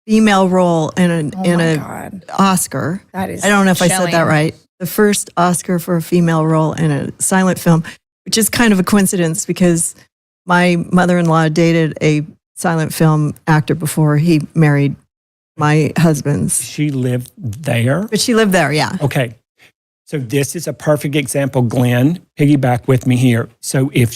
female role in
Oh
an
my God.
Oscar.
That is
I don't know if I said that
chilling.
right. The first Oscar for a female role in a silent film, which is kind of a coincidence because my mother-in-law dated a silent film actor before he married my husband's.
She lived there.
But she lived there, yeah.
Okay. So this is a perfect example, Glenn. Piggyback with me here. So if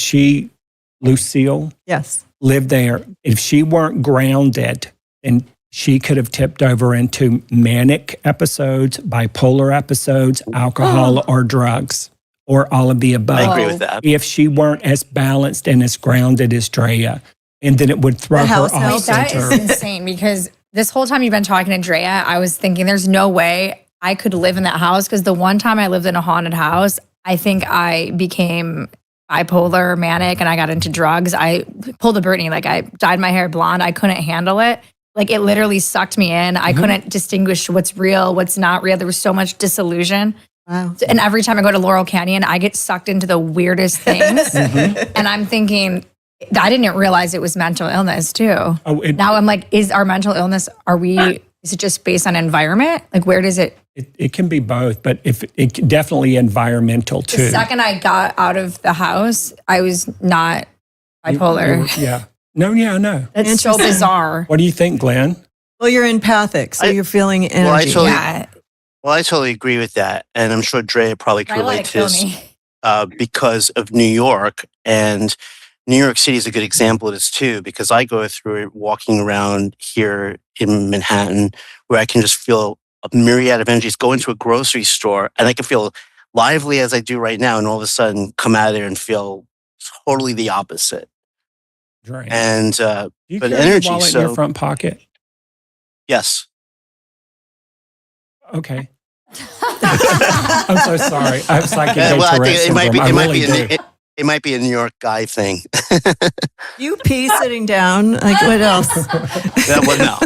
Lucille,
Yes.
lived there, if she weren't grounded, then she could have tipped over into manic episodes, bipolar episodes, alcohol, or drugs, or all of the above.
I agree with that.
If she weren't as balanced and as grounded as Drea, and then it would throw
The
her
house
off
helps.
Wait, that
center.
is insane because this whole time you've been talking to Drea, I was thinking there's no way I could live in that house because the one time I lived in a haunted house, I think I became bipolar, manic, and I got into drugs. I pulled a Britney, like I dyed my hair blonde. I couldn't handle it. Like it literally sucked me in. I couldn't distinguish what's real, what's not real. There was so much disillusion.
Wow.
And every time I go to Laurel Canyon, I get sucked into the weirdest things. And I'm thinking, I didn't realize it was mental illness too. Now I'm like, is our mental illness, is it just based on environment? Like where does it?
It can be both, but if it definitely environmental
The
too.
second I got out of the house, I was not bipolar.
Yeah. No, yeah, I know.
That's so bizarre.
What do you think, Glenn?
Well, you're empathic, so you're feeling energy.
Well, I totally-
Yeah.
Well, I totally agree with that, and I'm sure Drea probably could
I let
relate
it
to
kill
this
me.
because of New York, and New York City is a good example of this too. Because I go through it walking around here in Manhattan, where I can just feel a myriad of energies. Go into a grocery store, and I can feel lively as I do right now, and all of a sudden come out of there and feel totally the opposite.
Drea.
And
Do you
but
carry
energy,
your wallet in
so-
your front pocket?
yes,
Okay. I'm so sorry. I'm psychic.
well, I think it might be.
do.
It might be a New York guy thing.
You pee sitting down. Like what else?
Well, no.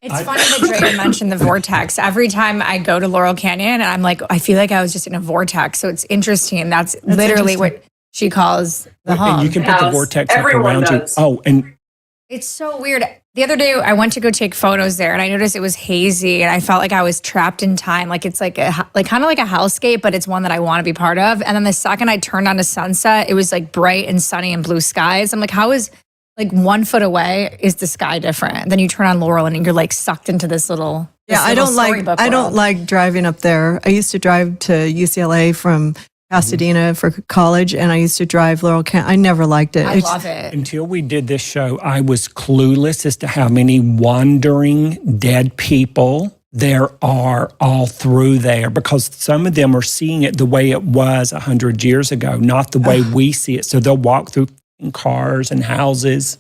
It's funny that Drea mentioned the vortex. Every time I go to Laurel Canyon, and I'm like, I feel like I was just in a vortex. So it's interesting. That's literally what she calls the home.
And you can put the
House.
vortex up
Everyone
around
does.
you. Oh, and
It's so weird. The other day, I went to go take photos there, and I noticed it was hazy, and I felt like I was trapped in time. Like it's like kind of like a hellscape, but it's one that I want to be part of. And then the second I turned on to sunset, it was like bright and sunny and blue skies. I'm like, how is like 1 foot away is the sky different? Then you turn on Laurel, and you're like sucked into this little.
Yeah, I don't like driving up there. I used to drive to UCLA from Pasadena for college, and I used to drive Laurel Canyon. I never liked it.
I love it.
until we did this show, I was clueless as to how many wandering dead people there are all through there, because some of them are seeing it the way it was 100 years ago, not the way we see it. So they'll walk through cars and houses.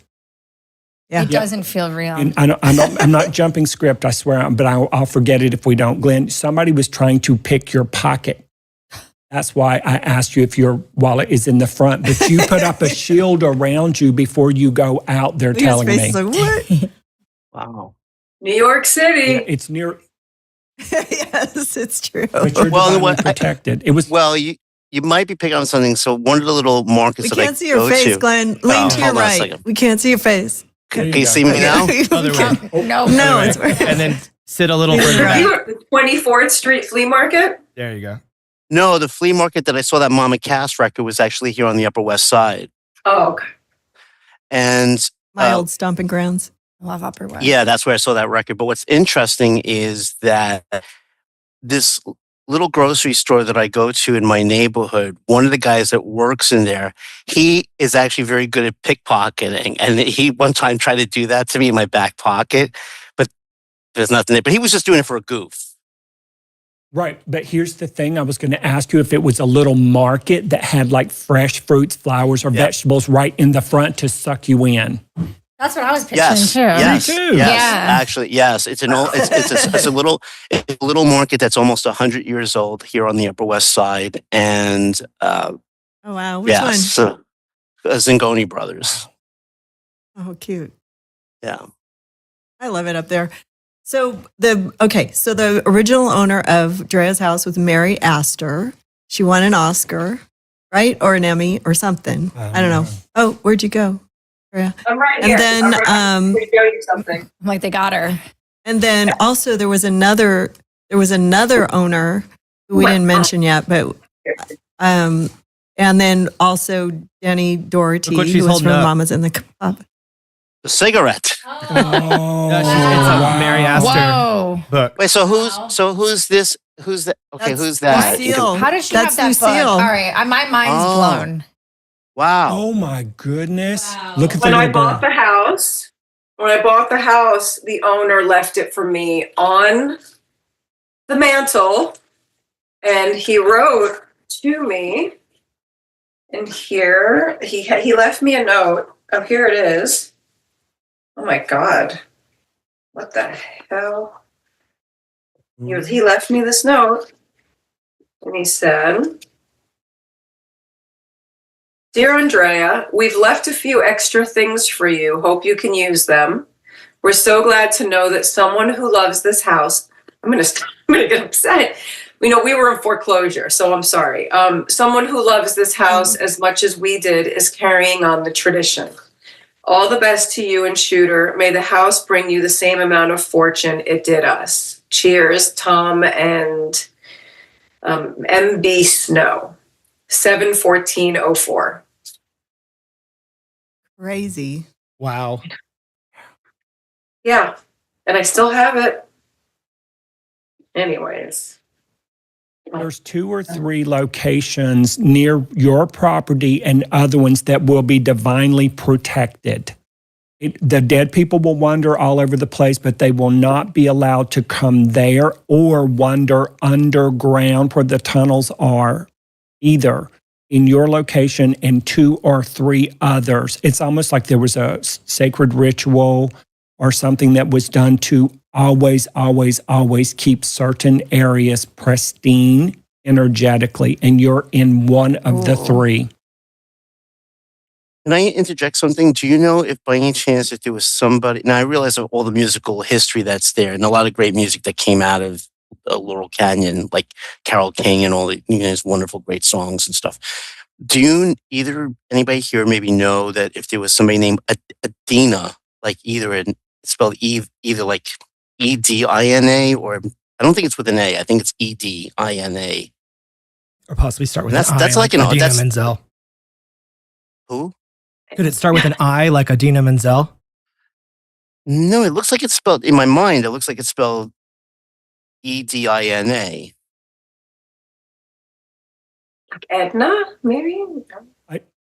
Yeah.
It doesn't feel real.
And I'm not jumping script, I swear, but I'll forget it if we don't. Glenn, somebody was trying to pick your pocket. That's why I asked you if your wallet is in the front. But you put up a shield around you before you go out, they're
Look at his
telling
face,
me.
he's like, what?
Wow.
New York City.
Yeah, it's near,
Yes, it's true.
but you're
Well,
divinely
what-
protected. It was
Well, you might be picking on something. So one of the little markets
We
that
can't
I
see your
go
face,
to.
Glenn. Lean to your
hold on a
right.
second.
We can't see your face.
There
Can
you
you
go.
see me now?
Other way.
No,
No,
Other way.
it's
And then Sit a little further back.
You were at the 24th Street Flea Market?
There you go.
No, the flea market that I saw that Mama Cass record was actually here on the Upper West Side.
Oh, okay.
And
My old stomping grounds.
I love Upper West.
yeah, that's where I saw that record. But what's interesting is that this little grocery store that I go to in my neighborhood, one of the guys that works in there, he is actually very good at pickpocketing. And he one time tried to do that to me in my back pocket, but there's nothing there. But he was just doing it for a goof.
Right. But here's the thing. I was going to ask you if it was a little market that had like fresh fruits, flowers, or vegetables right in the front to suck you in.
That's what I was picturing
Yes,
too.
yes,
Me too.
yes.
Yeah.
Actually, yes. It's an old. It's a little market that's almost 100 years old here on the Upper West Side, and
Oh, wow. Which
yes, Zingoni Brothers.
one? Oh, cute.
Yeah.
I love it up there. So the original owner of Drea's house was Mary Astor. She won an Oscar, right? Or an Emmy or something. I don't know. Oh, where'd you go, Drea?
I'm right
And
here.
then,
I'm going to show you something.
I'm like, they got her.
And then also there was another owner who we didn't mention yet, but and then also Denny Doherty,
Look what she's
who was
holding
from
up.
Mamas in the Cup.
The cigarette.
Oh,
No, it's a Mary Astor
Whoa.
book.
Wait, so who's this? Who's that? Okay,
That's
who's that?
Lucille.
How does she
That's
have that book?
Lucille.
All right, my mind's
Oh.
blown.
Wow.
Oh my goodness.
Wow.
Look at the
When I
little
bought
bird.
the house, the owner left it for me on the mantle, and he wrote to me. And here he left me a note. Oh, here it is. Oh my God! What the hell? He left me this note, and he said, "Dear Andrea, we've left a few extra things for you. Hope you can use them. We're so glad to know that someone who loves this house." I'm gonna get upset. We were in foreclosure, so I'm sorry. Someone who loves this house as much as we did is carrying on the tradition. All the best to you and Shooter. May the house bring you the same amount of fortune it did us. Cheers, Tom and MB Snow. 7/14/04.
Crazy.
Wow.
Yeah, and I still have it. Anyways.
There's 2 or 3 locations near your property and other ones that will be divinely protected. The dead people will wander all over the place, but they will not be allowed to come there or wander underground where the tunnels are either in your location and 2 or 3 others. It's almost like there was a sacred ritual or something that was done to always, always, always keep certain areas pristine energetically, and you're in one of the 3.
Can I interject something? Do you know if by any chance if there was somebody, now I realize of all the musical history that's there and a lot of great music that came out of Laurel Canyon, like Carole King and all the his wonderful great songs and stuff. Do anybody here maybe know that if there was somebody named Adina, like it's spelled either like Edina, or I don't think it's with an A. I think it's Edina.
Or possibly start with
That's
an I.
like an
Adina
that's
Menzel.
who?
Could it start with an I like Adina Menzel?
No, it looks like it's spelled in my mind. It looks like it's spelled Edina.
Edna, maybe?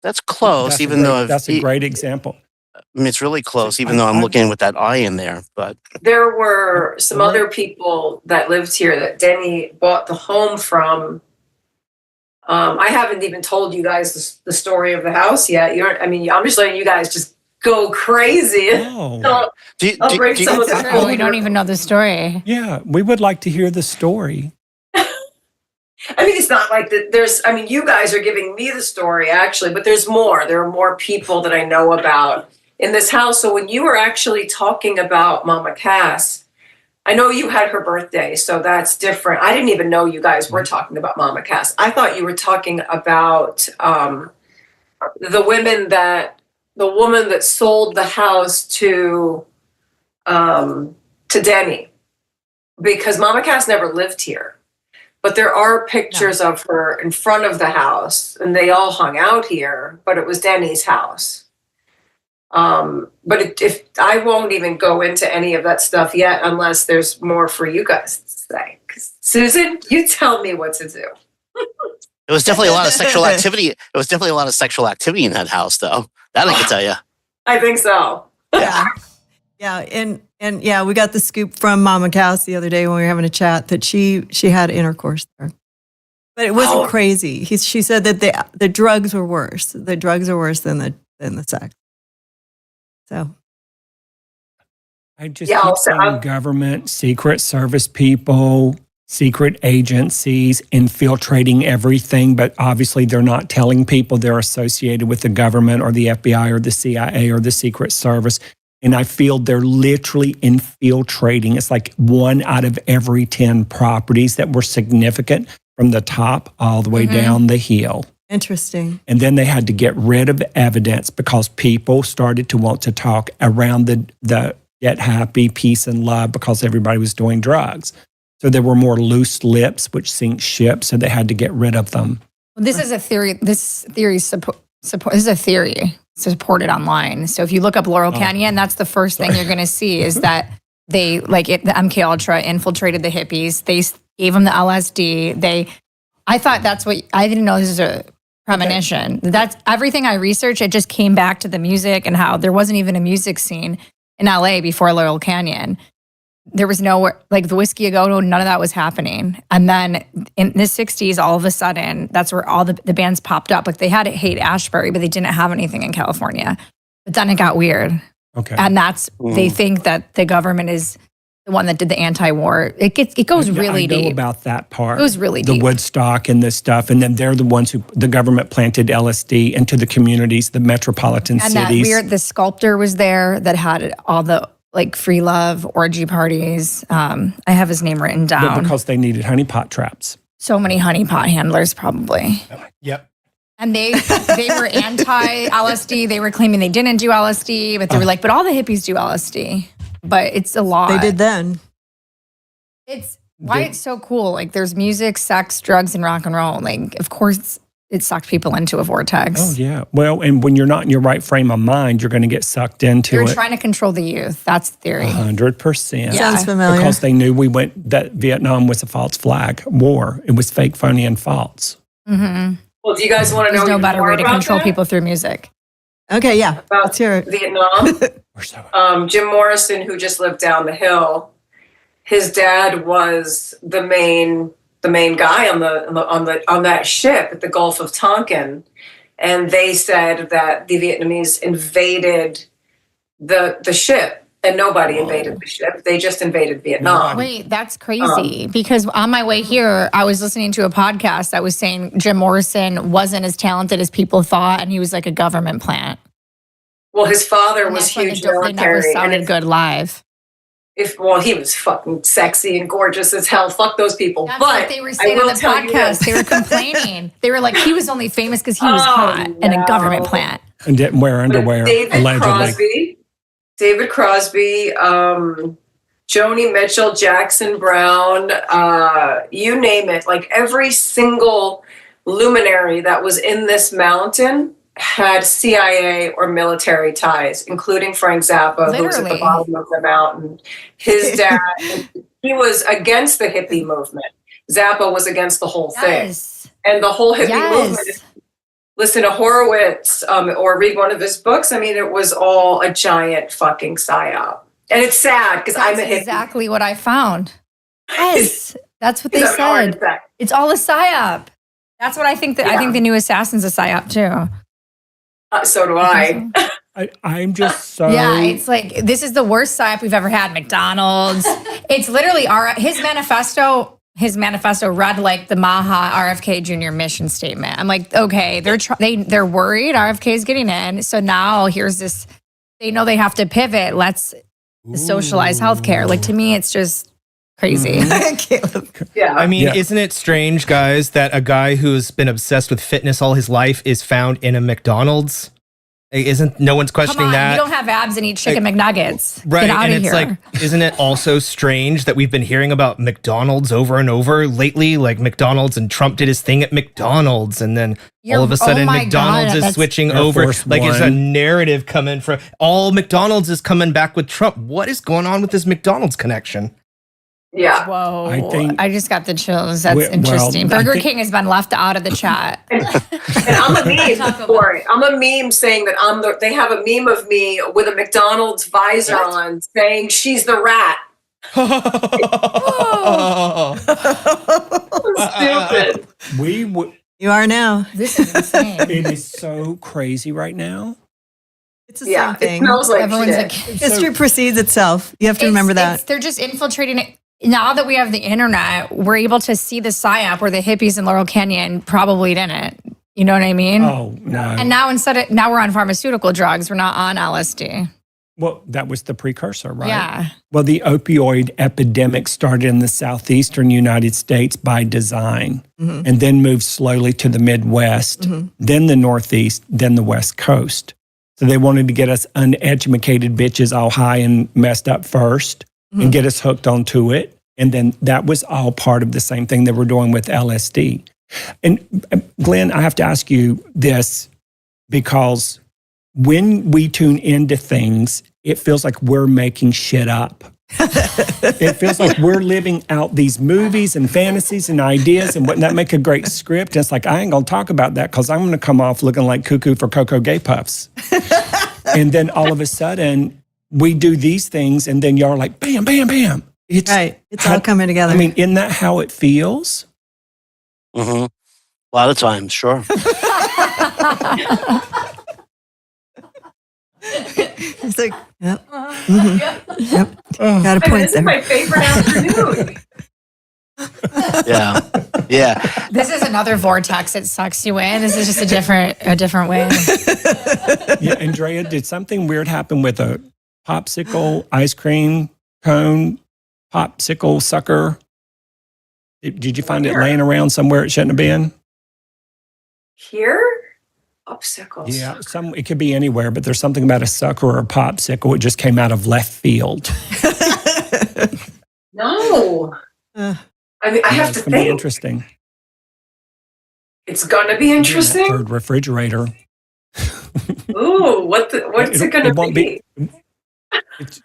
That's close,
That's a
even
great-
though
that's a great example.
I mean, it's really close, even though I'm looking with that I in there. But
There were some other people that lived here that Denny bought the home from. I haven't even told you guys the story of the house yet. I'm just letting you guys just go crazy.
Oh,
I'll break some of the
True, we don't even know the story.
yeah. We would like to hear the story.
It's not like that. You guys are giving me the story actually, but there's more. There are more people that I know about in this house. So when you were actually talking about Mama Cass, I know you had her birthday, so that's different. I didn't even know you guys were talking about Mama Cass. I thought you were talking about the woman that sold the house to Denny. because Mama Cass never lived here. But there are pictures of her in front of the house, and they all hung out here, but it was Denny's house. But if I won't even go into any of that stuff yet, unless there's more for you guys to say. Susan, you tell me what to do.
It was definitely a lot of sexual activity. It was definitely a lot of sexual activity in that house, though. That I can tell you.
I think so.
Yeah. Yeah. And yeah, we got the scoop from Mama Cass the other day when we were having a chat that she had intercourse there. But it wasn't crazy. She said that the drugs were worse. The drugs are worse than the sex. So
I just keep saying government, secret service people, secret agencies infiltrating everything, but obviously they're not telling people they're associated with the government or the FBI or the CIA or the Secret Service. And I feel they're literally infiltrating. It's like 1 out of every 10 properties that were significant from the top all the way down the hill.
interesting.
And then they had to get rid of evidence because people started to want to talk around the get happy, peace and love because everybody was doing drugs. So there were more loose lips, which sink ships, so they had to get rid of them.
Well, this is a theory. This is a theory supported online. So if you look up Laurel Canyon, that's the first thing you're going to see is that they the MK Ultra infiltrated the hippies. They gave them the LSD. I thought that's what I didn't know. This is a premonition. Okay. That's everything I researched. It just came back to the music and how there wasn't even a music scene in LA before Laurel Canyon. There was nowhere, like the Whiskey A Go, none of that was happening. And then in the 60s, all of a sudden, that's where all the bands popped up. Like they had Haight-Ashbury, but they didn't have anything in California. But then it got weird.
Okay.
And they think that the government is the one that did the anti-war. It goes really deep.
I know about that part.
It was really deep.
The Woodstock and this stuff. And then they're the ones the government planted LSD into the communities, the metropolitan cities.
And the sculptor was there that had all the free love orgy parties. I have his name written down.
But because they needed honeypot traps.
So many honeypot handlers, probably.
Yep.
And they were anti-LSD. They were claiming they didn't do LSD, but they were like, but all the hippies do LSD. But it's a lot.
They did then.
It's why it's so cool. Like there's music, sex, drugs, and rock and roll. Like, of course, it sucked people into a vortex.
Oh, yeah. Well, and when you're not in your right frame of mind, you're going to get sucked into it.
You're trying to control the youth. That's the theory.
100%.
Yeah.
Sounds familiar.
Because they knew that Vietnam was a false flag war. It was fake, phony, and false.
Mm-hmm.
Well, do you guys want to know
There's no better
more
way to
about
control
that?
people through music.
Okay, yeah.
About
Let's hear it.
Vietnam? Jim Morrison, who just lived down the hill, his dad was the main guy on that ship at the Gulf of Tonkin, and they said that the Vietnamese invaded the ship, and nobody invaded the ship. They just invaded Vietnam.
Wait, that's crazy. Because on my way here, I was listening to a podcast that was saying Jim Morrison wasn't as talented as people thought, and he was like a government plant.
Well, his father
And
was
that's why
huge
they never
military,
sounded good live.
He was fucking sexy and gorgeous as hell. Fuck those people.
That's
but
what they were saying on the podcast. They were complaining. They were like, he was only famous because he was hot in a government plant.
And didn't wear underwear, allegedly.
David Crosby, Joni Mitchell, Jackson Brown, you name it. Like every single luminary that was in this mountain had CIA or military ties, including Frank Zappa, who was at the bottom of the mountain. His dad, he was against the hippie movement. Zappa was against the whole thing. And the whole hippie movement, listen to Horowitz or read one of his books. I mean, it was all a giant fucking psyop. And it's sad because I'm a hippie.
That's exactly what I found. Yes, that's what they said. It's all a psyop. That's what I think. I think the new Assassin's a psyop too.
So do I.
I'm just so...
Yeah, it's like, this is the worst psyop we've ever had. McDonald's. It's literally his manifesto read like the Maha RFK Jr. mission statement. I'm like, okay, they're worried RFK is getting in. So now here's this, they know they have to pivot. Let's socialize healthcare. Like to me, it's just crazy.
Yeah.
I mean, isn't it strange, guys, that a guy who's been obsessed with fitness all his life is found in a McDonald's? Isn't no one's
Come
questioning
on,
that?
you don't have abs and eat chicken McNuggets.
Right.
Get out
And
of
it's
here.
like, isn't it also strange that we've been hearing about McDonald's over and over lately? Like McDonald's, and Trump did his thing at McDonald's, and then all of a sudden
my
McDonald's
God,
is
that's
switching
Air
over.
Force
Like it's a
One.
narrative coming from all McDonald's is coming back with Trump. What is going on with this McDonald's connection?
Yeah.
Whoa.
I
I just got the chills. That's
Well,
interesting.
I
Burger
think-
King has been left out of the chat.
And I'm a meme for it. I'm a meme saying that they have a meme of me with a McDonald's visor on saying she's the rat. Stupid.
You are now.
This is insane.
It is so crazy right now.
It's the
Yeah,
same thing.
it smells like
Everyone's
shit.
like,
History precedes itself. You have to remember that.
They're just infiltrating it. Now that we have the internet, we're able to see the psyop where the hippies in Laurel Canyon probably didn't. You know what I mean?
Oh no!
And now now we're on pharmaceutical drugs. We're not on LSD.
Well, that was the precursor, right?
Yeah.
Well, the opioid epidemic started in the southeastern United States by design, and then moved slowly to the Midwest, then the Northeast, then the West Coast. So they wanted to get us uneducated bitches all high and messed up first, and get us hooked onto it. And then that was all part of the same thing they were doing with LSD. And Glenn, I have to ask you this, because when we tune into things, it feels like we're making shit up. It feels like we're living out these movies and fantasies and ideas, and wouldn't that make a great script? And it's like, I ain't gonna talk about that because I'm gonna come off looking like Cuckoo for Cocoa Gay Puffs. And then all of a sudden, we do these things, and then y'all are like, bam, bam, bam. It's
Right. It's all coming together.
I mean, isn't that how it feels?
Mm-hmm. A lot of times, sure.
it's like, yep. Yep. Got a
And
point
this is
there.
my favorite afternoon.
Yeah. Yeah.
This is another vortex that sucks you in. This is just a different way.
Yeah, Andrea, did something weird happen with a popsicle, ice cream cone, popsicle sucker? Did you find it laying around somewhere it shouldn't have been?
Here? Popsicles.
Yeah, it could be anywhere, but there's something about a sucker or a popsicle. It just came out of left field.
No. I mean, I have to
It's going to be
think.
interesting.
It's gonna be interesting.
Yeah, third refrigerator.
Ooh, what's it gonna
won't
be?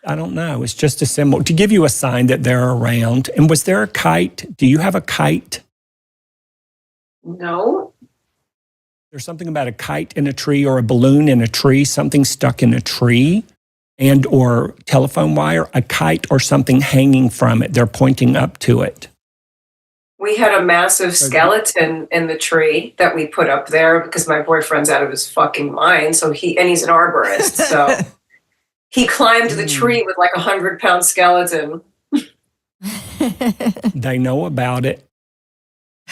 I don't know. It's just a symbol to give you a sign that they're around. And was there a kite? Do you have a kite?
No.
There's something about a kite in a tree or a balloon in a tree, something stuck in a tree and or telephone wire, a kite or something hanging from it. They're pointing up to it.
We had a massive skeleton in the tree that we put up there because my boyfriend's out of his fucking mind. So he's an arborist. So he climbed the tree with like 100-pound skeleton.
They know about it.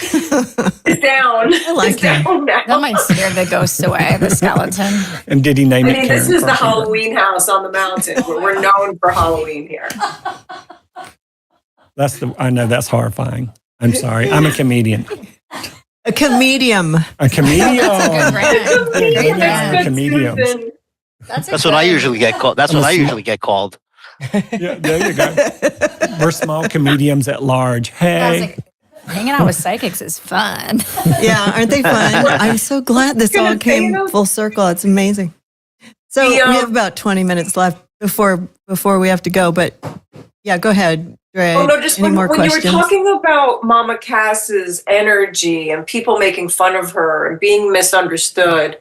It's down.
I like
It's down now.
That might scare the ghosts away, the skeleton.
And did he name
I
it
mean,
Karen
this is the
Carpenter?
Halloween house on the mountain. We're known for Halloween here.
I know that's horrifying. I'm sorry. I'm a comedian.
A comedian.
A comedian.
Good brand. Great brand.
Comedians.
Susan.
That's what I usually get called. That's what I usually get called.
Yeah, there you go. We're small comedians at large.
I was
Hey.
like, hanging out with psychics is fun.
Yeah, aren't they fun? I'm so glad this all came full circle. It's amazing. So we have about 20 minutes left before we have to go. But yeah, go ahead, Drea.
Oh no, just
Any
when
more
you were
questions?
talking about Mama Cass's energy and people making fun of her and being misunderstood,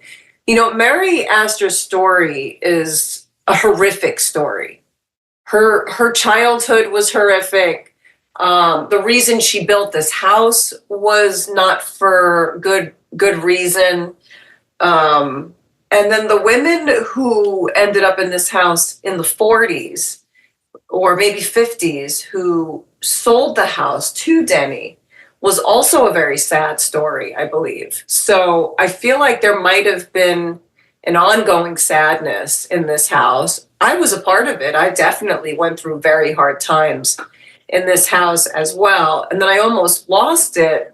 Mary Astor's story is a horrific story. Her childhood was horrific. The reason she built this house was not for good reason. And then the women who ended up in this house in the 40s or maybe 50s who sold the house to Denny was also a very sad story, I believe. So I feel like there might have been an ongoing sadness in this house. I was a part of it. I definitely went through very hard times in this house as well. And then I almost lost it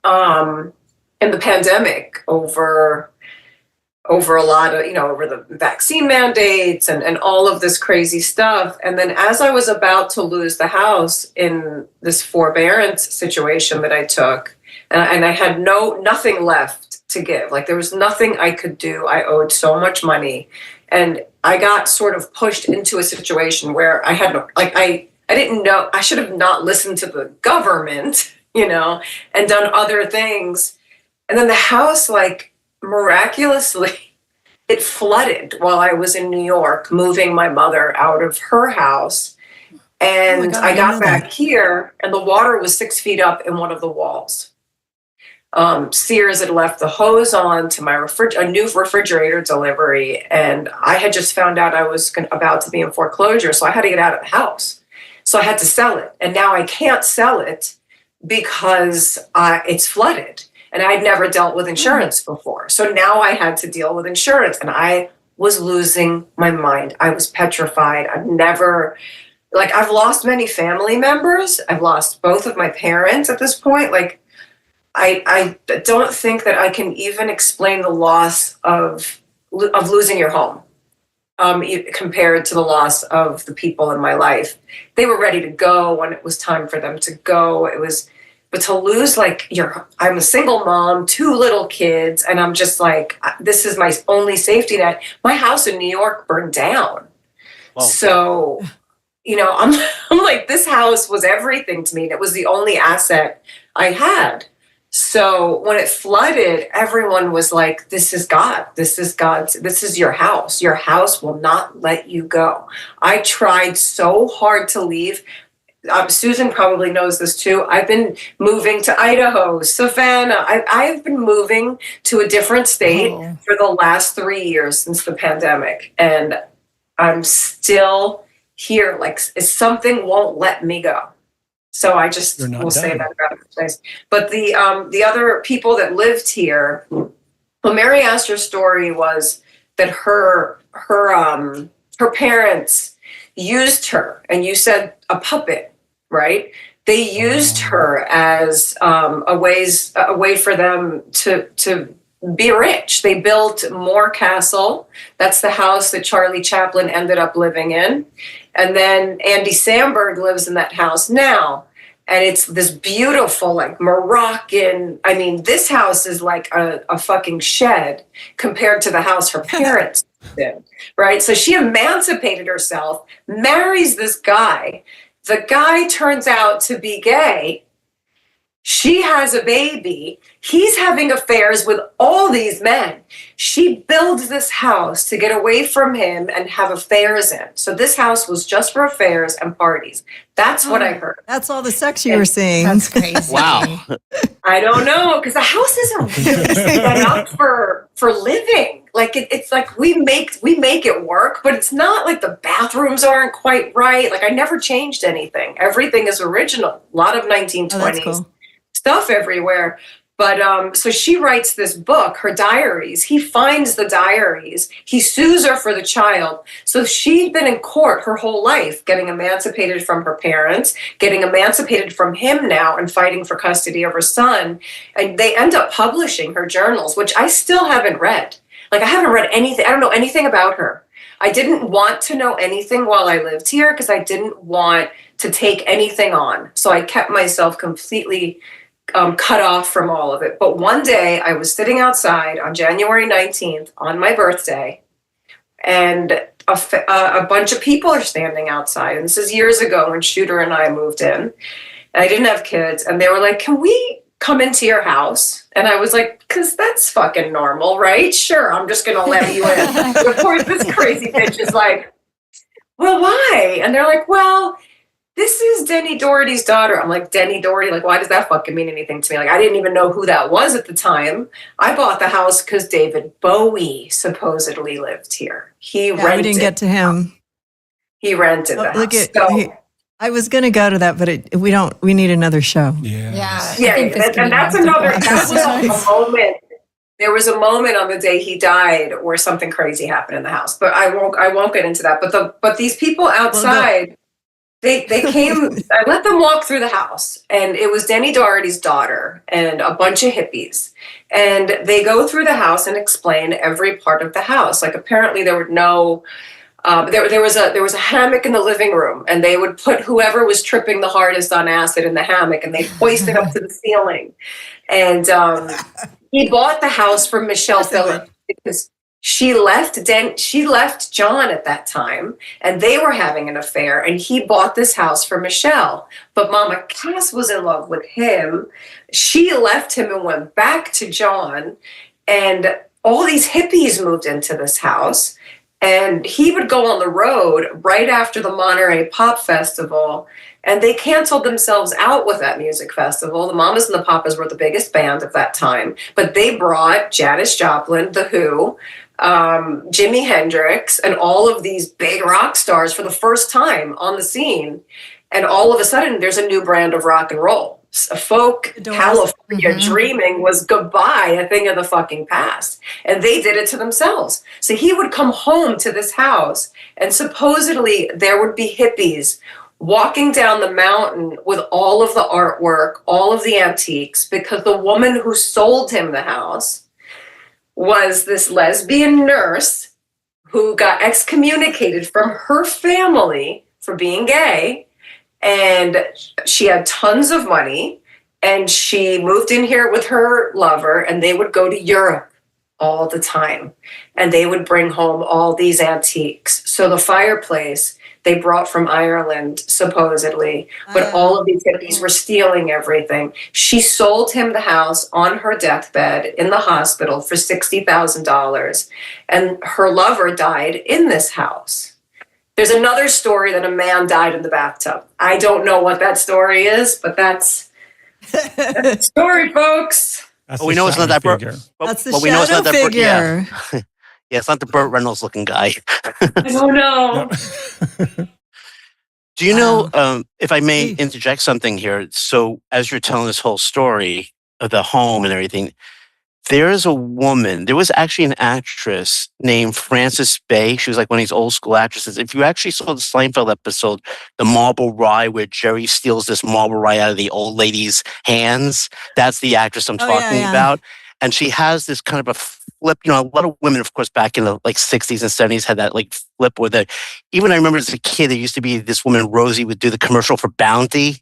in the pandemic over over a lot of, over the vaccine mandates and all of this crazy stuff. And then as I was about to lose the house in this forbearance situation that I took, and I had nothing left to give, like there was nothing I could do. I owed so much money. And I got sort of pushed into a situation where I had I didn't know, I should have not listened to the government, and done other things. And then the house, like, miraculously, it flooded while I was in New York, moving my mother out of her house. And I got back here, and the water was 6 feet up in one of the walls. Sears had left the hose on to my a new refrigerator delivery, and I had just found out I was about to be in foreclosure, so I had to get out of the house. So I had to sell it, and now I can't sell it because it's flooded. And I'd never dealt with insurance before. So now I had to deal with insurance, and I was losing my mind. I was petrified. I've lost many family members. I've lost both of my parents at this point. Like, I don't think that I can even explain the loss of losing your home compared to the loss of the people in my life. They were ready to go when it was time for them to go. But to lose, I'm a single mom, 2 little kids, and I'm just like, this is my only safety net. My house in New York burned down. Wow. So, I'm like, this house was everything to me. And it was the only asset I had. So when it flooded, everyone was like, this is God. This is God's. This is your house. Your house will not let you go. I tried so hard to leave. Susan probably knows this too. I've been moving to Idaho, Savannah. I've been moving to a different state for the last 3 years since the pandemic. And I'm still here. Like, something won't let me go. So I just will say that about the place. But the other people that lived here, well, Mary Astor's story was that her parents used her, and you said a puppet, right? They used her as a way for them to be rich. They built Moore Castle. That's the house that Charlie Chaplin ended up living in. And then Andy Samberg lives in that house now. And it's this beautiful, like, Moroccan. I mean, this house is like a fucking shed compared to the house her parents did, right? So she emancipated herself, marries this guy. The guy turns out to be gay. She has a baby. He's having affairs with all these men. She builds this house to get away from him and have affairs in. So this house was just for affairs and parties. That's what I heard.
That's all the sex you were seeing.
That's crazy.
Wow.
I don't know, because the house isn't really set up for living. Like, it's like we make it work, but it's not like the bathrooms aren't quite right. Like, I never changed anything. Everything is original. A lot of 1920s stuff everywhere. But so she writes this book, her diaries. He finds the diaries. He sues her for the child. So she'd been in court her whole life, getting emancipated from her parents, getting emancipated from him now, and fighting for custody of her son. And they end up publishing her journals, which I still haven't read. Like, I haven't read anything. I don't know anything about her. I didn't want to know anything while I lived here because I didn't want to take anything on. So I kept myself completely cut off from all of it. But one day I was sitting outside on January 19th on my birthday, and a bunch of people are standing outside. And this is years ago when Shooter and I moved in. And I didn't have kids. And they were like, can we come into your house? And I was like, because that's fucking normal, right? Sure, I'm just going to let you in. Of course, this crazy bitch is like, well, why? And they're like, well, this is Denny Doherty's daughter. I'm like, Denny Doherty? Like, why does that fucking mean anything to me? Like, I didn't even know who that was at the time. I bought the house because David Bowie supposedly lived here. He rented.
We didn't get to him.
He rented the house.
I was going to go to that, but we need another show.
Yeah.
And that's another, that was a moment. There was a moment on the day he died where something crazy happened in the house, but I won't get into that. But these people outside, They came, I let them walk through the house, and it was Denny Doherty's daughter and a bunch of hippies. And they go through the house and explain every part of the house. Like, apparently there were no, there was a hammock in the living room, and they would put whoever was tripping the hardest on acid in the hammock, and they'd hoist it up to the ceiling. And he bought the house from Michelle Phillips because she left John at that time, and they were having an affair, and he bought this house for Michelle. But Mama Cass was in love with him. She left him and went back to John, and all these hippies moved into this house, and he would go on the road right after the Monterey Pop Festival, and they canceled themselves out with that music festival. The Mamas and the Papas were the biggest band at that time, but they brought Janis Joplin, The Who, Jimi Hendrix, and all of these big rock stars for the first time on the scene. And all of a sudden, there's a new brand of rock and roll. Folk California dreaming was goodbye, a thing of the fucking past. And they did it to themselves. So he would come home to this house, and supposedly there would be hippies walking down the mountain with all of the artwork, all of the antiques, because the woman who sold him the house was this lesbian nurse who got excommunicated from her family for being gay. And she had tons of money, and she moved in here with her lover, and they would go to Europe all the time, and they would bring home all these antiques. So the fireplace they brought from Ireland, supposedly, but all of these hippies were stealing everything. She sold him the house on her deathbed in the hospital for $60,000, and her lover died in this house. There's another story that a man died in the bathtub. I don't know what that story is, but that's the story, folks.
We know it's not that Burt.
That's the shadow figure.
Yeah, it's not the Burt Reynolds looking guy.
I don't know.
Do you know, if I may interject something here? So as you're telling this whole story of the home and everything, there was actually an actress named Frances Bay. She was like one of these old school actresses. If you actually saw the Seinfeld episode, the marble rye, where Jerry steals this marble rye out of the old lady's hands, that's the actress I'm talking about. And she has this kind of a flip. You know, a lot of women, of course, back in the like 60s and 70s had that like flip where even I remember as a kid, there used to be this woman, Rosie, would do the commercial for Bounty.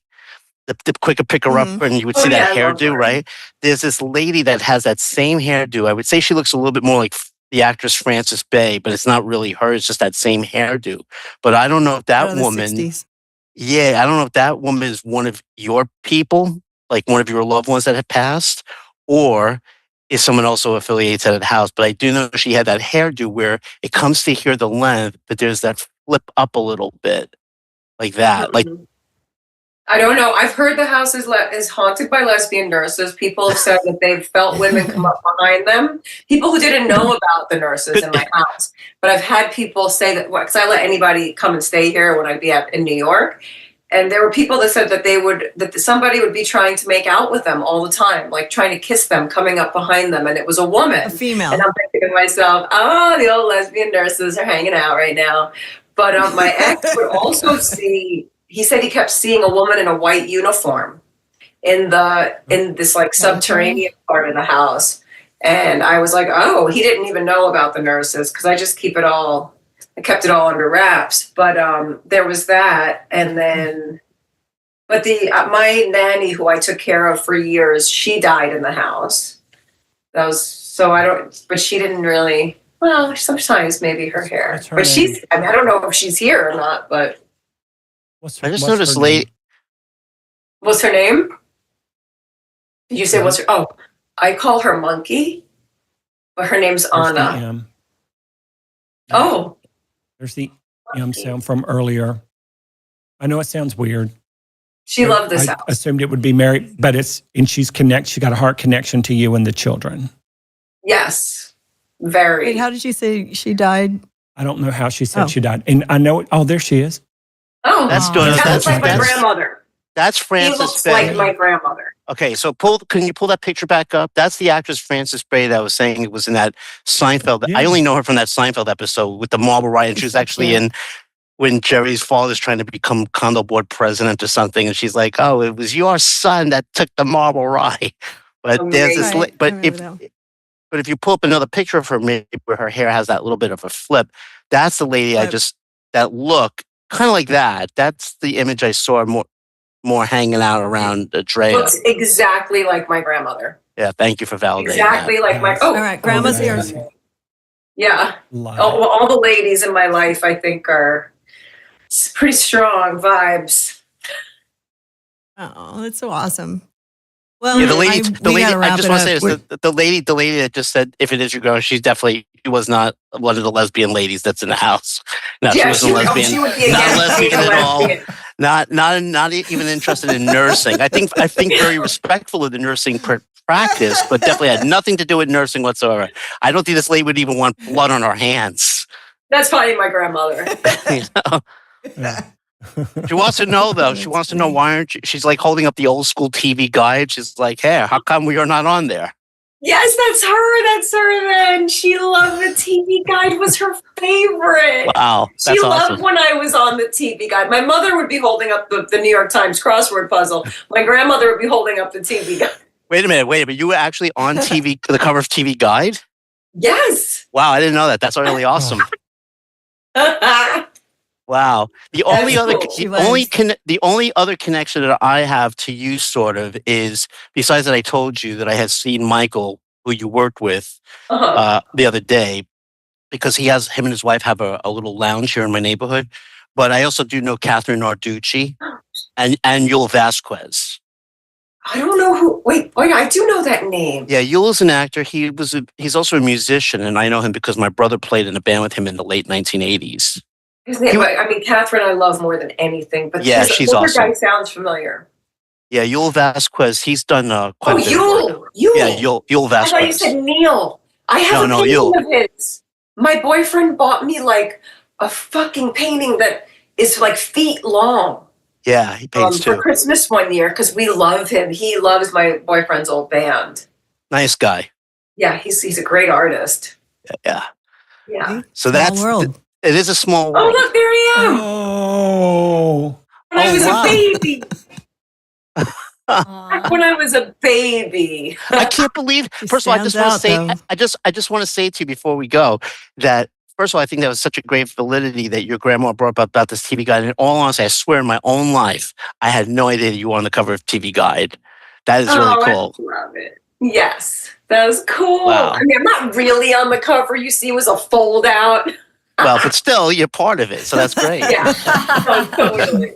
The quicker pick her up, and you would see that hairdo, right? There's this lady that has that same hairdo. I would say she looks a little bit more like the actress Frances Bay, but it's not really her. It's just that same hairdo. But I don't know if that woman, I don't know if that woman is one of your people, like one of your loved ones that have passed, or is someone also affiliated to that house. But I do know she had that hairdo where it comes to here the length, but there's that flip up a little bit, like that, like.
I don't know. I've heard the house is haunted by lesbian nurses. People have said that they've felt women come up behind them. People who didn't know about the nurses in my house. But I've had people say that, because I let anybody come and stay here when I'd be in New York. And there were people that said that somebody would be trying to make out with them all the time, like trying to kiss them, coming up behind them. And it was a woman.
A female.
And I'm thinking to myself, oh, the old lesbian nurses are hanging out right now. But my ex would also see... He said he kept seeing a woman in a white uniform in this like subterranean part of the house. And I was like, oh, he didn't even know about the nurses, because I just kept it all under wraps. But there was that. And then, but my nanny, who I took care of for years, she died in the house. But she didn't really, well, sometimes maybe her hair. But I don't know if she's here or not, but.
I just noticed late.
What's her name? Did you say what's her? Oh, I call her Monkey, but her name's Anna. Oh.
There's the M sound from earlier. I know it sounds weird.
She loved this house.
I assumed it would be Mary, but she's she got a heart connection to you and the children.
Yes. Very.
Wait, how did you say she died?
I don't know how she said she died. And I know, there she is.
Oh,
that's
like my grandmother.
That's Frances
He looks
Bay.
like my grandmother.
Okay, so can you pull that picture back up? That's the actress Frances Bay that I was saying it was in that Seinfeld. Yeah. I only know her from that Seinfeld episode with the marble rye, and she was actually in when Jerry's father's trying to become condo board president or something, and she's like, "Oh, it was your son that took the marble rye." But there's this,
Right.
but
I
if
remember that.
but if you pull up another picture of her, maybe where her hair has that little bit of a flip, that's the lady
Flip.
that look kind of like that. That's the image I saw more hanging out around Drea.
Looks exactly like my grandmother.
Yeah, thank you for validating
Exactly
that.
like my.
All right, grandma's
yeah.
yours.
Yeah.
Love
All the ladies in my life, I think, are pretty strong vibes.
Oh, that's so awesome. Well,
Yeah, the lady.
we gotta
I
wrap
just
it
want to say
up.
this: the lady that just said, "If it is your girl," she was not one of the lesbian ladies that's in the house. No, she
Yeah,
wasn't lesbian.
she would be
Not
against being
lesbian
a
at all.
lesbian.
Not even interested in nursing. I think very respectful of the nursing practice, but definitely had nothing to do with nursing whatsoever. I don't think this lady would even want blood on her hands.
That's probably my grandmother.
You know?
Yeah.
She wants to know though. She wants to know why aren't you? She's like holding up the old school TV guide. She's like, "Hey, how come we are not on there?"
Yes, that's her. That's her. Then she loved the TV guide. Was her favorite.
Wow,
She
that's
loved
awesome.
when I was on the TV guide. My mother would be holding up the New York Times crossword puzzle. My grandmother would be holding up the TV guide.
Wait a minute. You were actually on TV, the cover of TV Guide?
Yes.
Wow, I didn't know that. That's really awesome. Wow. The only
That's
other
cool.
the only other connection that I have to you sort of is, besides that I told you that I had seen Michael, who you worked with the other day, because him and his wife have a little lounge here in my neighborhood. But I also do know Catherine Narducci and Yul Vasquez.
I don't know who. Wait, I do know that name.
Yeah, Yul is an actor. He's also a musician, and I know him because my brother played in a band with him in the late 1980s.
His name, I mean, Catherine, I love more than anything. But
Yeah,
this
she's
older
awesome.
guy sounds familiar.
Yeah, Yul Vasquez. He's done quite a bit of work.
Yul.
Yeah, Yul
I thought you
Vasquez.
said Neil. I have a painting
Yul.
of his. My boyfriend bought me like a fucking painting that is like feet long.
Yeah, he paints
For
too.
Christmas one year because we love him. He loves my boyfriend's old band.
Nice guy.
Yeah, he's a great artist.
Yeah.
Yeah.
So
Small
that's
world.
it is a small
Oh,
world.
look, there I am.
Oh.
When I was
wow.
a baby.
Aw.
When I was a baby.
I can't believe.
She
First of all, I just want to
stands
say,
out,
I just want to say to you before we go that first of all, I think that was such a great validity that your grandma brought up about this TV Guide. And in all honesty, I swear in my own life, I had no idea that you were on the cover of TV Guide. That is really cool.
I love it. Yes, that was cool.
Wow.
I mean, I'm not really on the cover. You see, it was a fold out.
Well, but still, you're part of it, so that's great.
Yeah, oh, totally.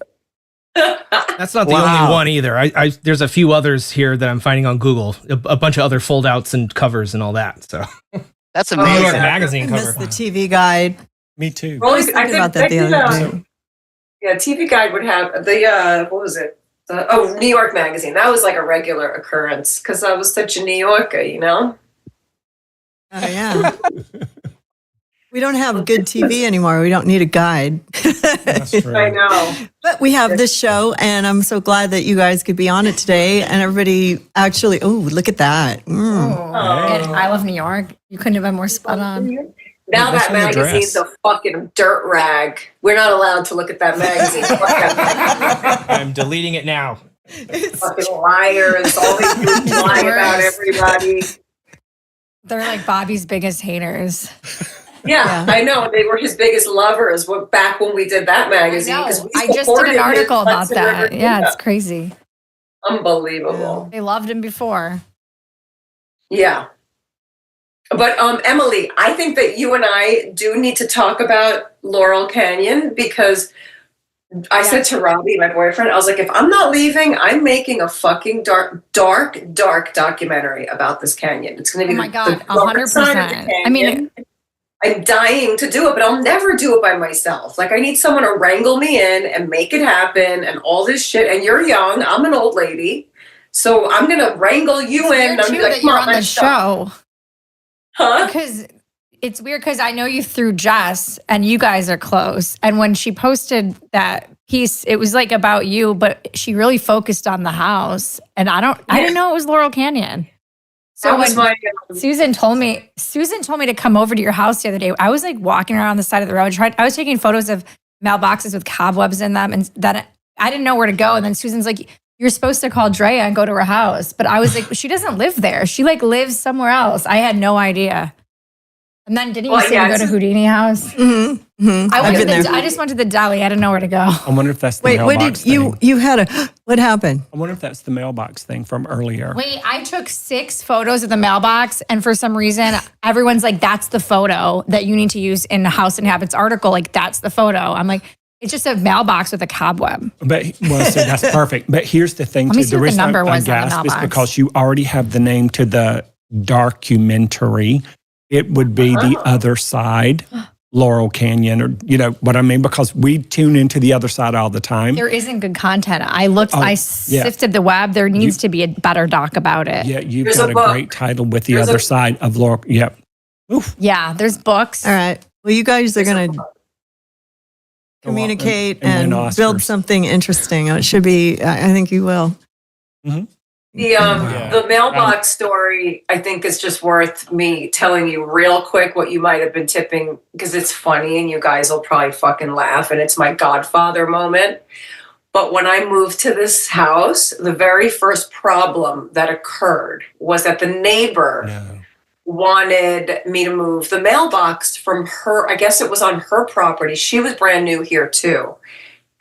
That's not the
Wow.
only one either. There's a few others here that I'm finding on Google. A bunch of other foldouts and covers and all that. So
That's
Oh,
New York
amazing.
yeah.
Magazine
I missed
cover.
the TV guide.
Me too.
I was thinking about that the other day.
Yeah, TV Guide would have what was it? New York Magazine. That was like a regular occurrence because I was such a New Yorker, you know?
Oh, yeah. We don't have good TV anymore. We don't need a guide.
That's true.
I know.
But we have this show, and I'm so glad that you guys could be on it today. And everybody actually, oh, look at that. Mm.
And I love New York. You couldn't have been more spot on.
Now
Nice
that
on the
magazine's
dress.
a fucking dirt rag. We're not allowed to look at that magazine.
I'm deleting it now.
Fucking liars. All they do is lie about everybody.
They're like Bobby's biggest haters.
Yeah,
Yeah.
I know. They were his biggest lovers back when we did that magazine.
I know.
'cause we
I just did
supported
an
his
article about
Hudson
that.
River
Yeah, it's
Kingdom.
crazy.
Unbelievable.
They loved him before.
Yeah. But Emilie, I think that you and I do need to talk about Laurel Canyon because I said to Robbie, my boyfriend, I was like, if I'm not leaving, I'm making a fucking dark documentary about this canyon. It's going to
Oh
be
my God,
the dark side of the
100%.
canyon.
I mean,
I'm dying to do it, but I'll never do it by myself. Like, I need someone to wrangle me in and make it happen and all this shit. And you're young. I'm an old lady. So I'm going to wrangle you in.
it's
And I'm
weird
like,
that you're
"Come
on the
let's go."
show.
Huh?
Because it's weird because I know you through Jess and you guys are close. And when she posted that piece, it was like about you, but she really focused on the house. And I didn't know it was Laurel Canyon. So
That was
when
my...
Susan told me to come over to your house the other day, I was like walking around the side of the road. I was taking photos of mailboxes with cobwebs in them. And then I didn't know where to go. And then Susan's like, you're supposed to call Drea and go to her house. But I was like, she doesn't live there. She like lives somewhere else. I had no idea. And then didn't you say to go to Houdini house?
Mm-hmm. Mm-hmm.
I just went to the deli. I didn't know where to go.
I wonder if that's the
Wait,
mailbox thing.
you had what happened?
I wonder if that's the mailbox thing from earlier.
Wait, I took 6 photos of the mailbox, and for some reason, everyone's like, that's the photo that you need to use in the House and Habits article. Like, that's the photo. I'm like, it's just a mailbox with a cobweb.
But so that's perfect. But here's the thing, too. The reason I'm gasped is because you already have the name to the documentary. It would be the other side, Laurel Canyon, or you know what I mean? Because we tune into the other side all the time.
There isn't good content. I sifted the web. There needs to be a better doc about it.
Yeah, you've got a great title with the other side of Laurel. Yep. Oof.
Yeah, there's books.
All right. Well, you guys are going to communicate and build something interesting. It should be, I think you will.
Mm-hmm.
The mailbox story, I think, is just worth me telling you real quick what you might have been tipping, because it's funny and you guys will probably fucking laugh, and it's my Godfather moment. But when I moved to this house, the very first problem that occurred was that the neighbor wanted me to move the mailbox from her. I guess it was on her property. She was brand new here too.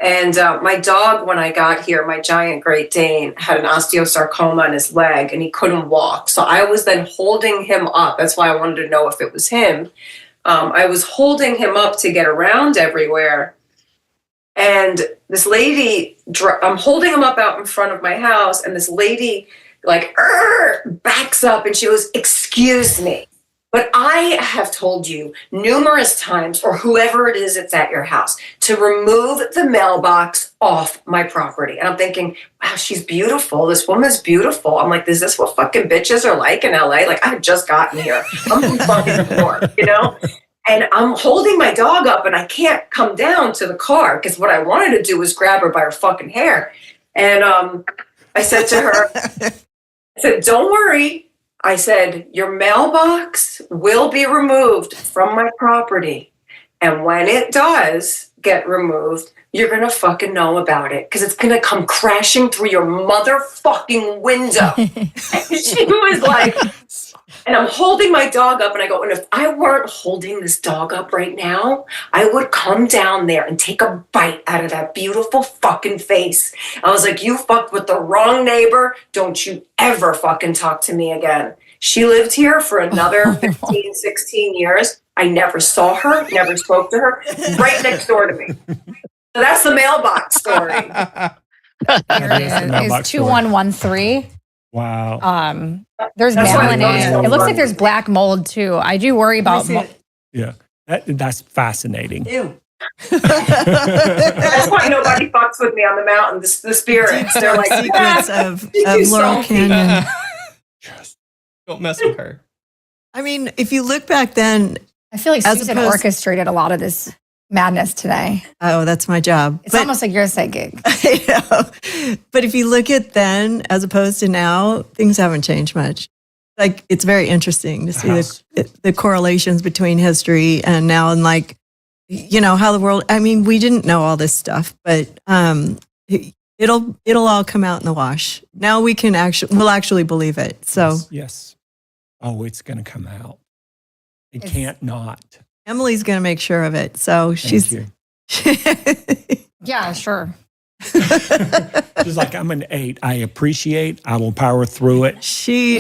And my dog, when I got here, my giant Great Dane, had an osteosarcoma on his leg and he couldn't walk. So I was then holding him up. That's why I wanted to know if it was him. I was holding him up to get around everywhere. And this lady, I'm holding him up out in front of my house, and this lady like backs up and she goes, "Excuse me, but I have told you numerous times, or whoever it is that's at your house, to remove the mailbox off my property." And I'm thinking, wow, she's beautiful. This woman's beautiful. I'm like, is this what fucking bitches are like in LA? Like, I had just gotten here. I'm from fucking New York, you know? And I'm holding my dog up and I can't come down to the car because what I wanted to do was grab her by her fucking hair. And I said to her, I said, "Don't worry." I said, "Your mailbox will be removed from my property. And when it does get removed, you're going to fucking know about it because it's going to come crashing through your motherfucking window." And she was like, and I'm holding my dog up and I go, "And if I weren't holding this dog up right now, I would come down there and take a bite out of that beautiful fucking face." I was like, "You fucked with the wrong neighbor. Don't you ever fucking talk to me again." She lived here for another 15, 16 years. I never saw her, never spoke to her, right next door to me. So that's the mailbox story.
Here it is. It's 2113.
Wow.
There's melanin. It looks like there's black mold too. I do worry about
Yeah. That's fascinating.
Ew.
That's why nobody fucks with me on the mountain. The spirits. They're like,
secrets of Laurel Canyon.
Don't mess with her.
I mean, if you look back then,
I feel like Susan orchestrated a lot of this madness today.
Oh, that's my job.
It's almost like you're a psychic.
I know. But if you look at then as opposed to now, things haven't changed much. Like, it's very interesting to see the correlations between history and now, and like, you know, how the world, I mean, we didn't know all this stuff, but it'll all come out in the wash. Now we'll actually believe it. So
yes. Oh, it's going to come out. It can't not.
Emilie's going to make sure of it. So she's.
Yeah, sure.
She's like, "I'm an 8. I appreciate. I will power through it."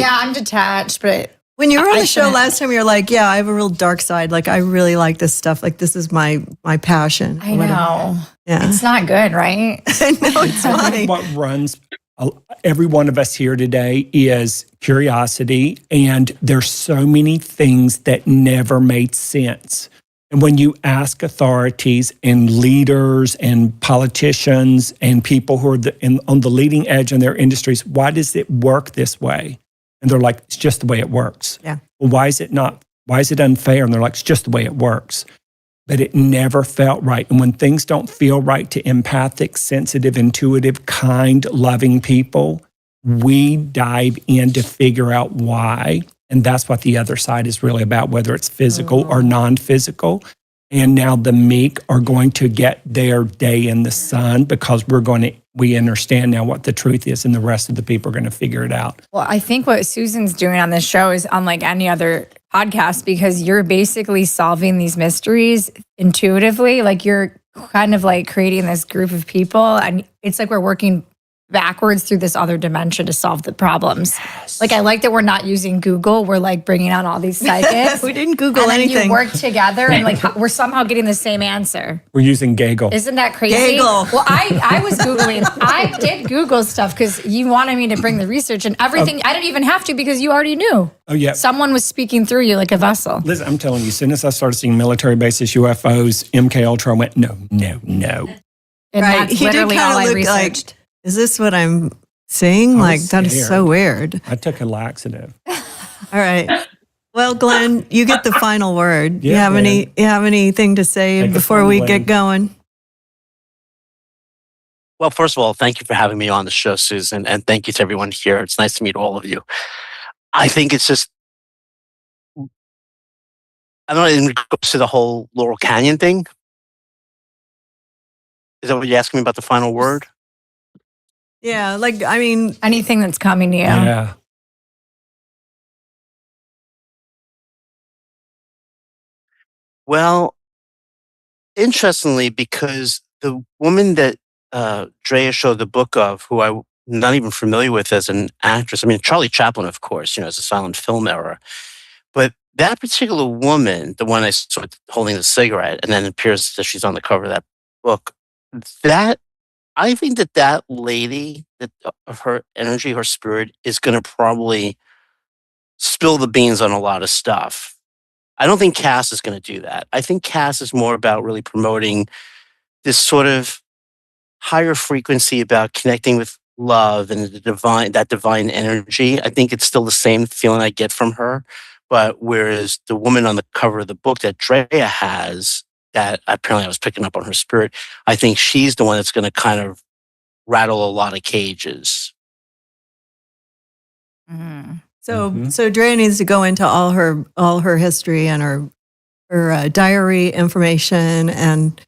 I'm detached, but
when you were on the show last time, you're like, "Yeah, I have a real dark side. Like, I really like this stuff. Like, this is my passion."
I know.
Yeah,
it's not good, right?
I know it's fine.
What runs every one of us here today is curiosity, and there's so many things that never made sense. And when you ask authorities and leaders and politicians and people who are on the leading edge in their industries, why does it work this way? And they're like, "It's just the way it works."
Yeah.
Well, why is it not? Why is it unfair? And they're like, "It's just the way it works." But it never felt right. And when things don't feel right to empathic, sensitive, intuitive, kind, loving people, we dive in to figure out why. And that's what the other side is really about, whether it's physical or non-physical. And now the meek are going to get their day in the sun because we understand now what the truth is, and the rest of the people are going to figure it out.
Well, I think what Susan's doing on this show is unlike any other podcast, because you're basically solving these mysteries intuitively. Like, you're kind of like creating this group of people, and it's like we're working backwards through this other dimension to solve the problems. Yes. Like, I like that we're not using Google. We're like bringing on all these psychics.
We didn't Google
and
anything.
You work together, and like we're somehow getting the same answer.
We're using Gaggle.
Isn't that crazy?
Gaggle.
Well, I was Googling. I did Google stuff because you wanted me to bring the research and everything. I didn't even have to because you already knew.
Oh, yeah.
Someone was speaking through you like a vessel.
Listen, I'm telling you, as soon as I started seeing military bases, UFOs, MK Ultra, I went, no.
And
Right.
that's
He did
literally all
kind
I
of look like,
researched.
is this what I'm seeing?
I
Like,
was
that is so
scared.
weird.
I took a laxative.
All right. Well, Glenn, you get the final word.
Yeah,
You have anything to say
Take us
before
home,
we
Glenn.
get going?
Well, first of all, thank you for having me on the show, Susan, and thank you to everyone here. It's nice to meet all of you. I think it's just, I don't know, in regards to the whole Laurel Canyon thing. Is that what you're asking me about the final word?
Yeah, like, I mean,
Anything that's coming to you.
Yeah.
Well, interestingly, because the woman that Drea showed the book of, who I'm not even familiar with as an actress, I mean, Charlie Chaplin, of course, as a silent film era. But that particular woman, the one I saw holding the cigarette, and then it appears that she's on the cover of that book, I think that lady, that her energy, her spirit, is going to probably spill the beans on a lot of stuff. I don't think Cass is going to do that. I think Cass is more about really promoting this sort of higher frequency about connecting with love and that divine energy. I think it's still the same feeling I get from her. But whereas the woman on the cover of the book that Drea has, that apparently I was picking up on her spirit, I think she's the one that's going to kind of rattle a lot of cages.
Mhm.
so Drea needs to go into all her history and her diary information and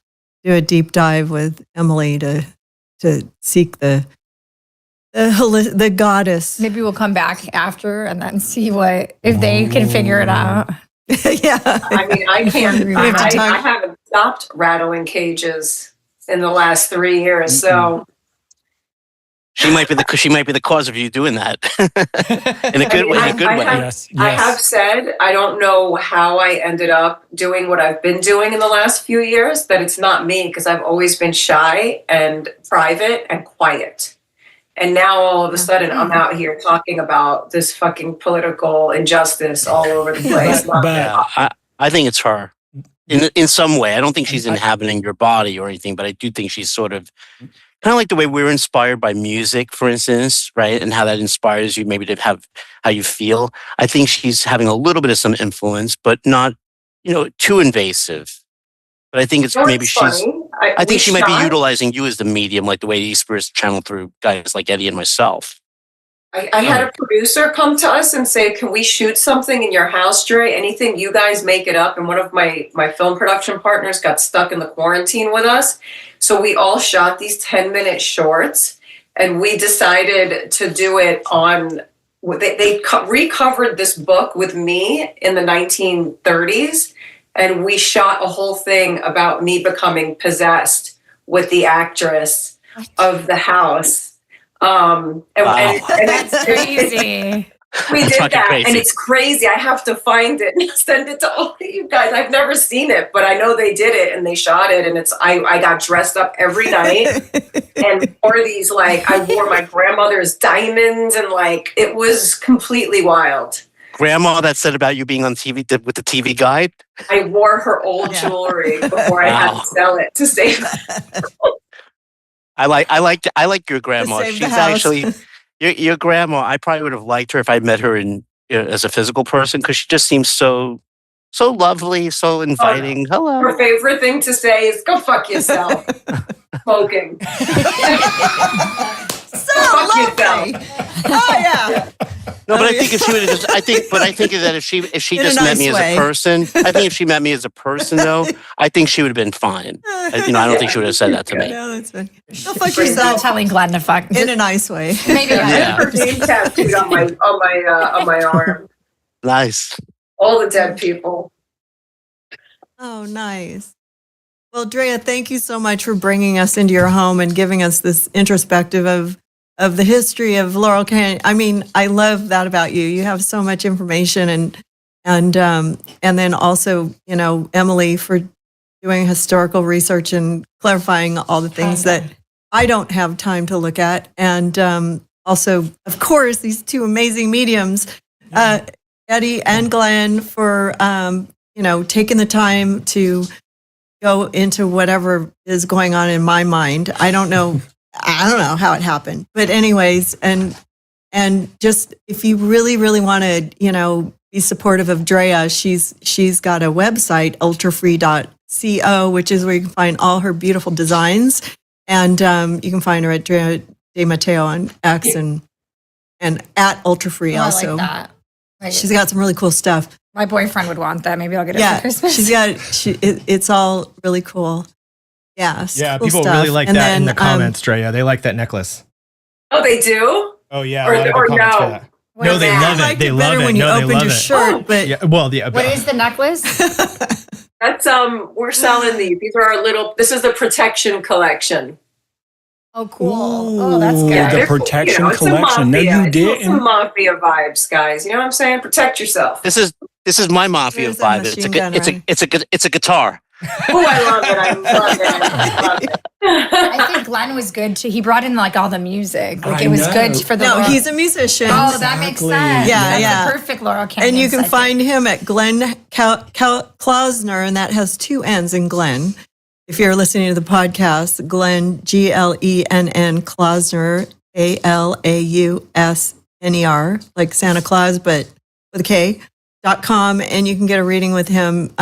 do a deep dive with Emilie to seek the goddess.
Maybe we'll come back after and then see if they can figure it out.
Yeah.
I mean, I can't.
We have to talk-
I haven't stopped rattling cages in the last 3 years. So
She might be the cause of you doing that in a good way.
Yes.
I have said, I don't know how I ended up doing what I've been doing in the last few years, that it's not me, because I've always been shy and private and quiet. And now all of a sudden I'm out here talking about this fucking political injustice all over the place.
I think it's her in some way. I don't think she's inhabiting your body or anything, but I do think she's sort of kind of like the way we're inspired by music, for instance, right? And how that inspires you maybe to have how you feel. I think she's having a little bit of some influence, but not, too invasive. But I think it's maybe she's... I think she might be utilizing you as the medium, like the way these spirits channel through guys like Eddie and myself.
I had a producer come to us and say, can we shoot something in your house, Dre? Anything, you guys make it up. And one of my film production partners got stuck in the quarantine with us. So we all shot these 10-minute shorts, and we decided to do it on... They recovered this book with me in the 1930s. And we shot a whole thing about me becoming possessed with the actress of the house. And
That's crazy.
We
That's
did
fucking
that,
crazy.
and it's crazy. I have to find it and send it to all of you guys. I've never seen it, but I know they did it and they shot it. And I got dressed up every night and wore these, I wore my grandmother's diamonds, and it was completely wild.
Grandma that said about you being on TV with the TV guide.
I wore her old jewelry before I had to sell it to save it.
I like your grandma.
save the
She's
house.
actually your grandma. I probably would have liked her if I met her as a physical person, because she just seems so lovely, so inviting. Hello.
Her favorite thing to say is "Go fuck yourself." Smoking.
So lovely. Oh yeah.
No, but I think if she would have just, I think that if she
In a
just met
nice
me
way.
as a person, I think if she met me as a person, though, I think she would have been fine. I don't think she would have said that to me.
No, that's fine. Go fuck
She's not
yourself
telling Glenn to fuck.
in a nice way.
Maybe.
Yeah.
Her name tattooed on my arm.
Nice.
All the dead people.
Oh, nice. Well, Drea, thank you so much for bringing us into your home and giving us this introspective of the history of Laurel Canyon. I mean, I love that about you. You have so much information, and then also, Emilie for doing historical research and clarifying all the things that I don't have time to look at, and also, of course, these two amazing mediums, Eddie and Glenn, for taking the time to go into whatever is going on in my mind. I don't know how it happened, but anyways, and just if you really, really want to, be supportive of Drea, she's got a website, ultrafree.co, which is where you can find all her beautiful designs, and you can find her at Drea de Matteo on X and at ultrafree also.
I like that.
She's got some really cool stuff.
My boyfriend would want that. Maybe I'll get it for Christmas.
It's all really cool. Yeah.
Yeah,
cool
people
stuff.
really like
And
that
then,
in the comments, Drea. They like that necklace.
Oh, they do?
Oh yeah,
Or-
a lot of
or
good comments
no.
for that. No, they
I
love it.
liked
They
it
love
better
it.
when you
No, they
opened
love
your
it.
shirt, but
Yeah, well, yeah.
What is the necklace?
That's we're selling these. These are our this is the protection collection.
Oh, cool. Oh, that's
Ooh,
good.
the
they're cool.
protection
It's a
collection. No,
mafia.
you
It's
didn't.
some mafia vibes, guys. You know what I'm saying? Protect yourself.
This is my mafia
There's that
vibe. It's
machine gun, right?
it's a guitar.
Oh, I love it. I love it. I love it.
I think Glenn was good too. He brought in all the music.
I
it was
know.
good for the.
no,
Laurel-
he's a musician.
Oh, that makes
Exactly.
sense.
Yeah,
That's
yeah.
a perfect Laurel Canyon.
And you can
psychic.
find him at Glenn Klausner, and that has two N's in Glenn. If you're listening to the podcast, Glenn, Glenn Klausner, ALAUSNER, like Santa Claus, but with a K.com, and you can get a reading with him.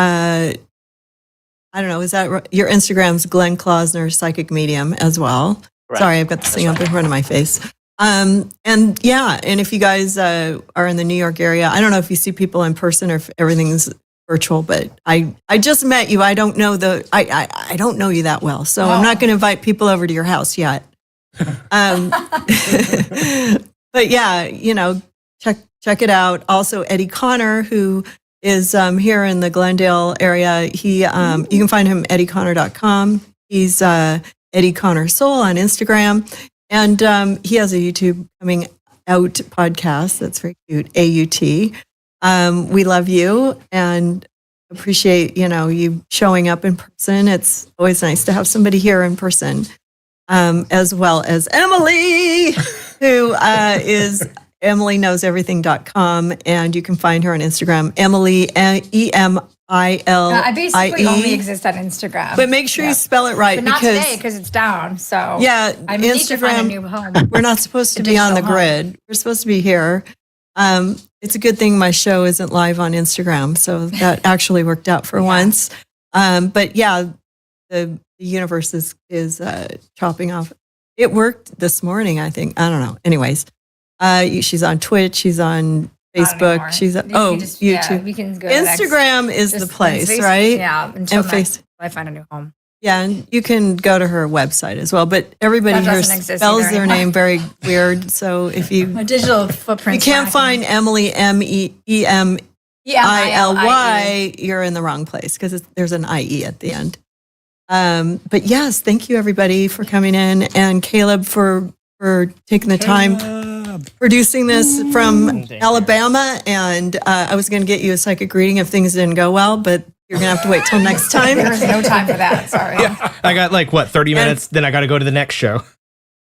I don't know, is that right? Your Instagram's Glenn Klausner Psychic Medium as well.
Right.
Sorry, I've got this thing up in front of my face. And if you guys are in the New York area, I don't know if you see people in person or if everything's virtual, but I just met you. I don't know I don't know you that well, so I'm not going to invite people over to your house yet. But yeah, check it out. Also, Eddie Connor, who is here in the Glendale area. He you can find him at eddieconnor.com. He's Eddie Connor Soul on Instagram, and he has a YouTube coming out podcast that's very cute. AUT. We love you and appreciate you showing up in person. It's always nice to have somebody here in person, as well as Emilie, who is EmilieKnowsEverything.com, and you can find her on Instagram, Emilie, EMILIE.
I basically only exist on Instagram.
But make sure you spell it right,
but not
because
today because it's down. So
yeah,
I need to find a new
Instagram.
home.
We're not supposed to
A
be on the
digital home.
grid. We're supposed to be here. It's a good thing my show isn't live on Instagram, so that actually worked out for once. But yeah, the universe is chopping off. It worked this morning, I think. I don't know. Anyways, she's on Twitch. She's on Facebook. She's on, YouTube.
Yeah, we can go to
Instagram is the
just-
place,
Facebook,
right?
Yeah, until
And
next, I find a new home.
Yeah, and you can go to her website as well. But everybody
That
here
doesn't exist
spells
either
their
anymore.
name very weird. So if you
My digital footprint.
can't find Emilie, MEEMILY, you're in the wrong place because there's an IE at the end. But yes, thank you everybody for coming in, and Kaleb for taking the time producing this from Alabama. And I was going to get you a psychic reading if things didn't go well, but you're going to have to wait till next time.
There was no time for that. Sorry.
I got 30 minutes, then I got to go to the next show.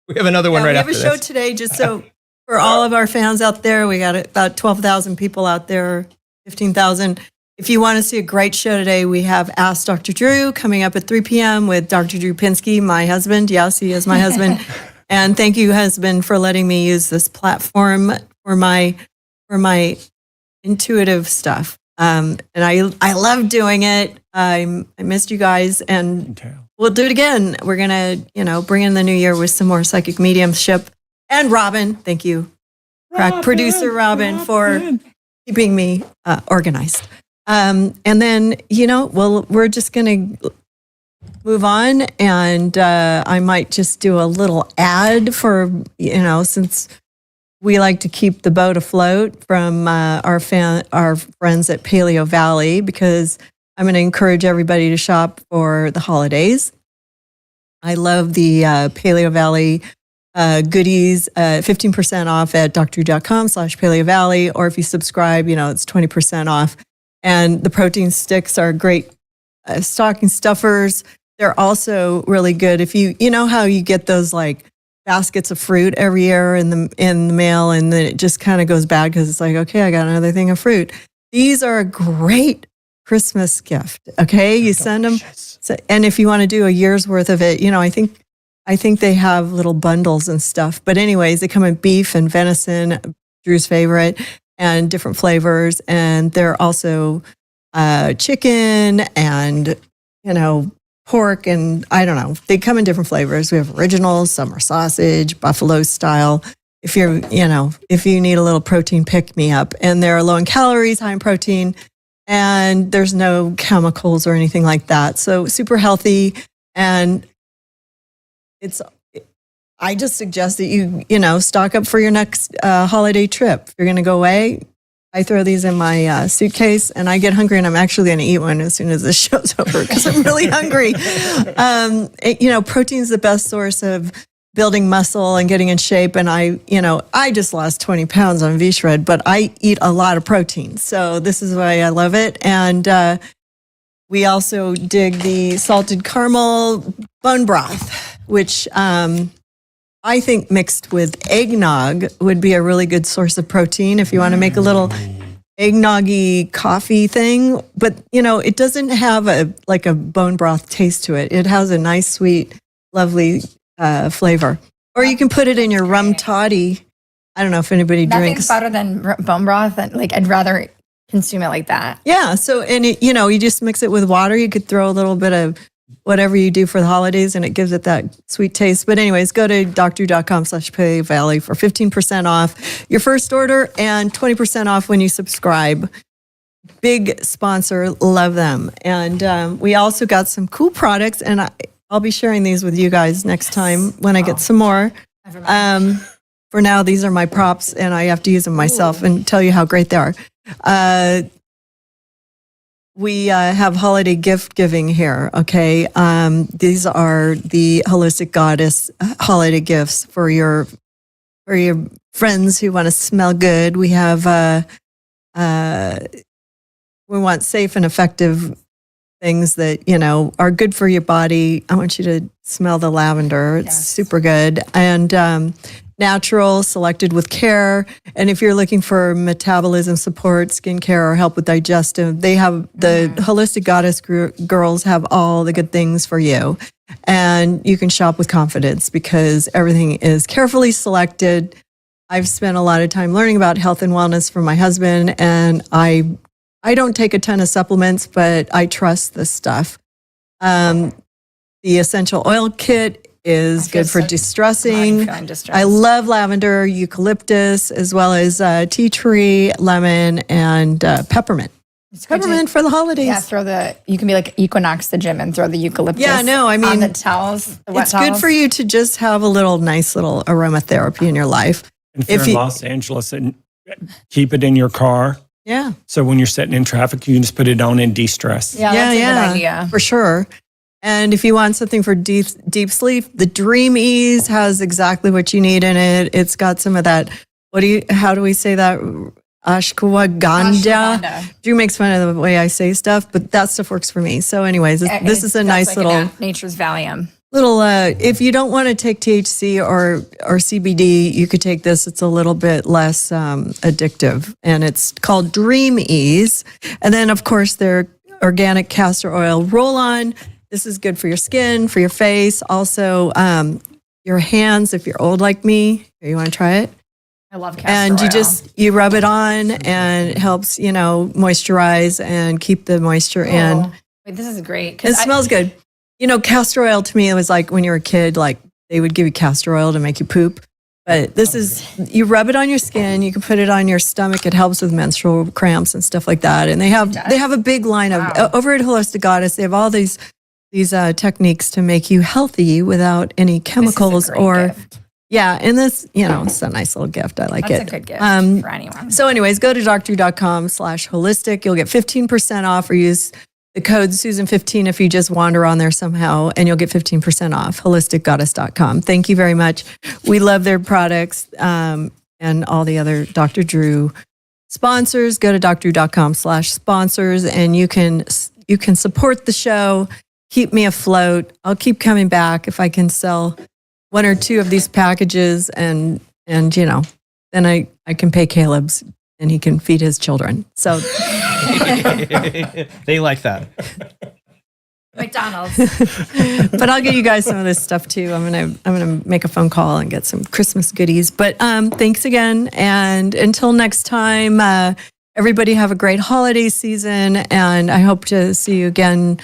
We have another one
Yeah,
right
we have
after
a show
this.
today, just so for all of our fans out there. We got about 12,000 people out there, 15,000. If you want to see a great show today, we have Ask Dr. Drew coming up at 3 p.m. with Dr. Drew Pinsky, my husband. Yes, he is my husband. And thank you, husband, for letting me use this platform for my intuitive stuff. And I love doing it. I missed you guys, and we'll do it again. We're gonna, bring in the new year with some more psychic mediumship. And Robin, thank you crack producer Robin for keeping me organized. And then, we're just going to move on, and I might just do a little ad for, since we like to keep the boat afloat from our friends at Paleo Valley, because I'm going to encourage everybody to shop for the holidays. I love the Paleo Valley goodies, 15% off at drdrew.com/Paleo Valley, or if you subscribe, it's 20% off. And the protein sticks are great stocking stuffers. They're also really good if you know how you get those like baskets of fruit every year in the mail, and then it just kind of goes bad because it's like, okay, I got another thing of fruit. These are a great Christmas gift. Okay, you send them, and if you want to do a year's worth of it, I think they have little bundles and stuff. But anyways, they come in beef and venison, Drew's favorite, and different flavors, and they're also chicken and pork, and I don't know. They come in different flavors. We have originals, summer sausage, buffalo style. If you need a little protein pick me up, and they're low in calories, high in protein, and there's no chemicals or anything like that. So super healthy. And I just suggest that you stock up for your next holiday trip. If you're going to go away, I throw these in my suitcase, and I get hungry, and I'm actually going to eat one as soon as this show's over because I'm really hungry. Protein is the best source of building muscle and getting in shape. And I just lost 20 pounds on V-Shred, but I eat a lot of protein. So this is why I love it. And we also dig the salted caramel bone broth, which I think mixed with eggnog would be a really good source of protein if you want to make a little eggnoggy coffee thing. But, it doesn't have a bone broth taste to it. It has a nice, sweet, lovely flavor. Or you can put it in your rum toddy. I don't know if anybody drinks.
Nothing's better than bone broth. I'd rather consume it like that.
Yeah. So, and you just mix it with water. You could throw a little bit of whatever you do for the holidays, and it gives it that sweet taste. But anyways, go to drdrew.com/Paleo Valley for 15% off your first order and 20% off when you subscribe. Big sponsor, love them. And we also got some cool products, and I'll be sharing these with you guys next time when I get some more. For now, these are my props, and I have to use them myself and tell you how great they are. We have holiday gift giving here, okay? These are the Holistic Goddess holiday gifts for your friends who want to smell good. We have, we want safe and effective things that, are good for your body. I want you to smell the lavender. It's super good. And natural, selected with care. And if you're looking for metabolism support, skincare, or help with digestive, they have the Holistic Goddess girls have all the good things for you. And you can shop with confidence because everything is carefully selected. I've spent a lot of time learning about health and wellness from my husband, and I don't take a ton of supplements, but I trust this stuff. The essential oil kit is good for distressing. I love lavender, eucalyptus, as well as tea tree, lemon, and peppermint. Peppermint for the holidays.
Yeah, you can be like Equinox the gym and throw the eucalyptus.
Yeah, no, I mean,
on the towels. The wet
it's
towels.
good for you to just have a nice little aromatherapy in your life.
If you're in Los Angeles, and keep it in your car.
Yeah.
So when you're sitting in traffic, you can just put it on and de-stress.
Yeah, that's a good idea.
For sure. And if you want something for deep sleep, the Dream Ease has exactly what you need in it. It's got some of that, how do we say that? Ashwagandha. Drew makes fun of the way I say stuff, but that stuff works for me. So anyways, this is a nice little
nature's Valium.
If you don't want to take THC or CBD, you could take this. It's a little bit less addictive, and it's called Dream Ease. And then, of course, their organic castor oil roll-on. This is good for your skin, for your face, also your hands. If you're old like me, you want to try it.
I love castor oil.
And you rub it on, and it helps moisturize and keep the moisture in.
Wait, this is great.
It smells good. Castor oil to me, it was like when you were a kid, like they would give you castor oil to make you poop. But this is, you rub it on your skin, you can put it on your stomach. It helps with menstrual cramps and stuff like that. And they have a big line of, over at Holistic Goddess, they have all these techniques to make you healthy without any chemicals
gift.
Yeah, and this, it's a nice little gift. I like it.
That's a good gift for anyone.
So anyways, go to doctor.com/holistic. You'll get 15% off, or use the code Susan15 if you just wander on there somehow, and you'll get 15% off. Holisticgoddess.com. Thank you very much. We love their products and all the other Dr. Drew sponsors. Go to doctordrew.com/sponsors, and you can support the show, keep me afloat. I'll keep coming back if I can sell 1 or 2 of these packages, and then I can pay Kaleb's and he can feed his children. So
they like that.
McDonald's.
But I'll get you guys some of this stuff too. I'm gonna make a phone call and get some Christmas goodies. But thanks again, and until next time, everybody have a great holiday season, and I hope to see you again,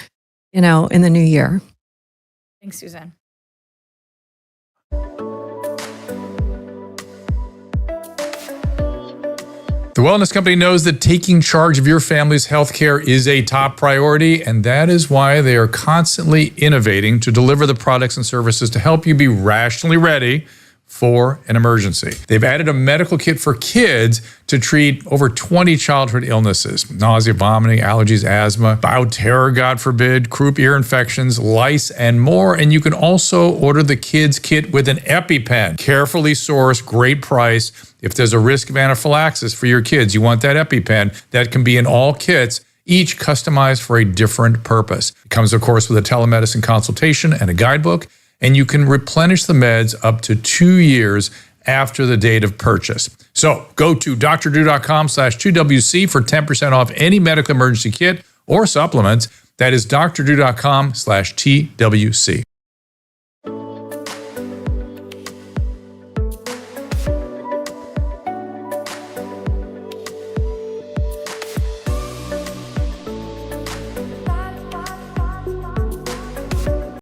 in the new year.
Thanks, Susan.
The Wellness Company knows that taking charge of your family's healthcare is a top priority, and that is why they are constantly innovating to deliver the products and services to help you be rationally ready for an emergency. They've added a medical kit for kids to treat over 20 childhood illnesses: nausea, vomiting, allergies, asthma, bioterror, God forbid, croup ear infections, lice, and more. And you can also order the kids kit with an EpiPen. Carefully sourced, great price. If there's a risk of anaphylaxis for your kids, you want that EpiPen. That can be in all kits, each customized for a different purpose. It comes, of course, with a telemedicine consultation and a guidebook, and you can replenish the meds up to 2 years after the date of purchase. So go to drdrew.com/2WC for 10% off any medical emergency kit or supplements. That is drdrew.com/TWC.